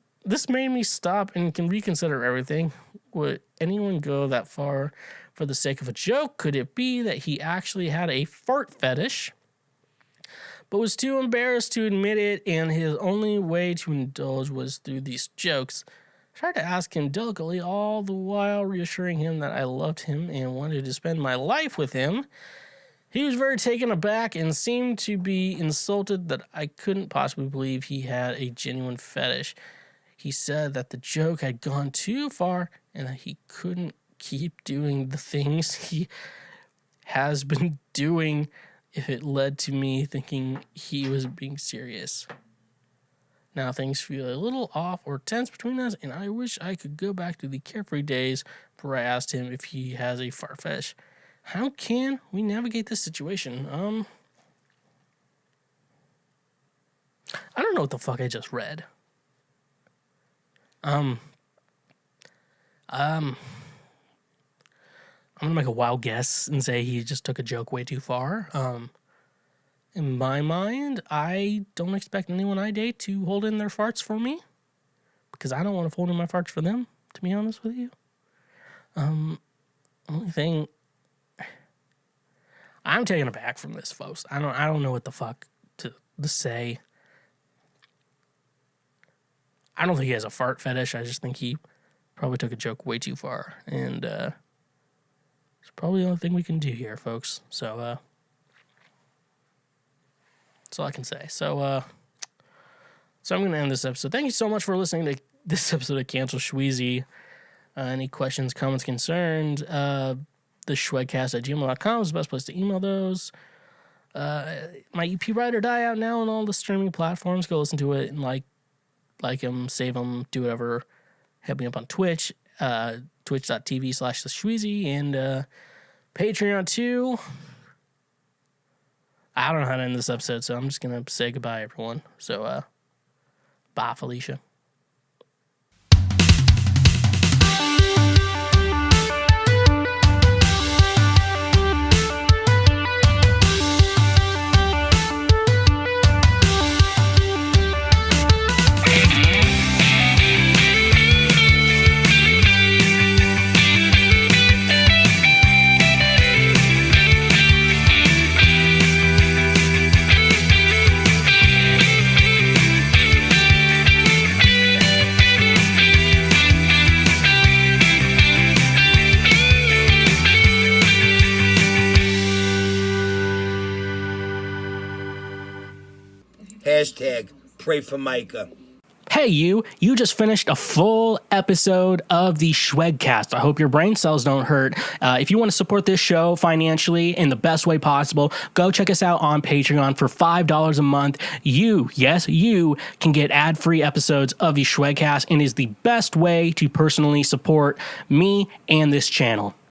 me stop and can reconsider everything. Would anyone go that far for the sake of a joke? Could it be that he actually had a fart fetish, but was too embarrassed to admit it, and his only way to indulge was through these jokes? I tried to ask him delicately, all the while reassuring him that I loved him and wanted to spend my life with him. He was very taken aback and seemed to be insulted that I couldn't possibly believe he had a genuine fetish. He said that the joke had gone too far and that he couldn't keep doing the things he has been doing if it led to me thinking he was being serious. Now things feel a little off or tense between us, and I wish I could go back to the carefree days where I asked him if he has a fart fetish. How can we navigate this situation? I don't know what the fuck I just read. I'm gonna make a wild guess and say he just took a joke way too far. In my mind, I don't expect anyone I date to hold in their farts for me because I don't want to hold in my farts for them, to be honest with you. Only thing, I'm taking it back from this, folks. I don't know what the fuck to say. I don't think he has a fart fetish. I just think he probably took a joke way too far, and it's probably the only thing we can do here, folks. So, that's all I can say. So I'm going to end this episode. Thank you so much for listening to this episode of Cancel Schweezy. Any questions, comments, concerns, the schwegcast@gmail.com is the best place to email those. My EP Ride or Die out now on all the streaming platforms. Go listen to it and like them, save them, do whatever. Hit me up on Twitch, twitch.tv/the and Patreon too. I don't know how to end this episode, so I'm just going to say goodbye, everyone. So, bye, Felicia. Hashtag pray for Micah. Hey, you just finished a full episode of the Schwegcast. I hope your brain cells don't hurt. If you want to support this show financially in the best way possible, go check us out on Patreon for $5 a month. You can get ad-free episodes of the Schwegcast and is the best way to personally support me and this channel.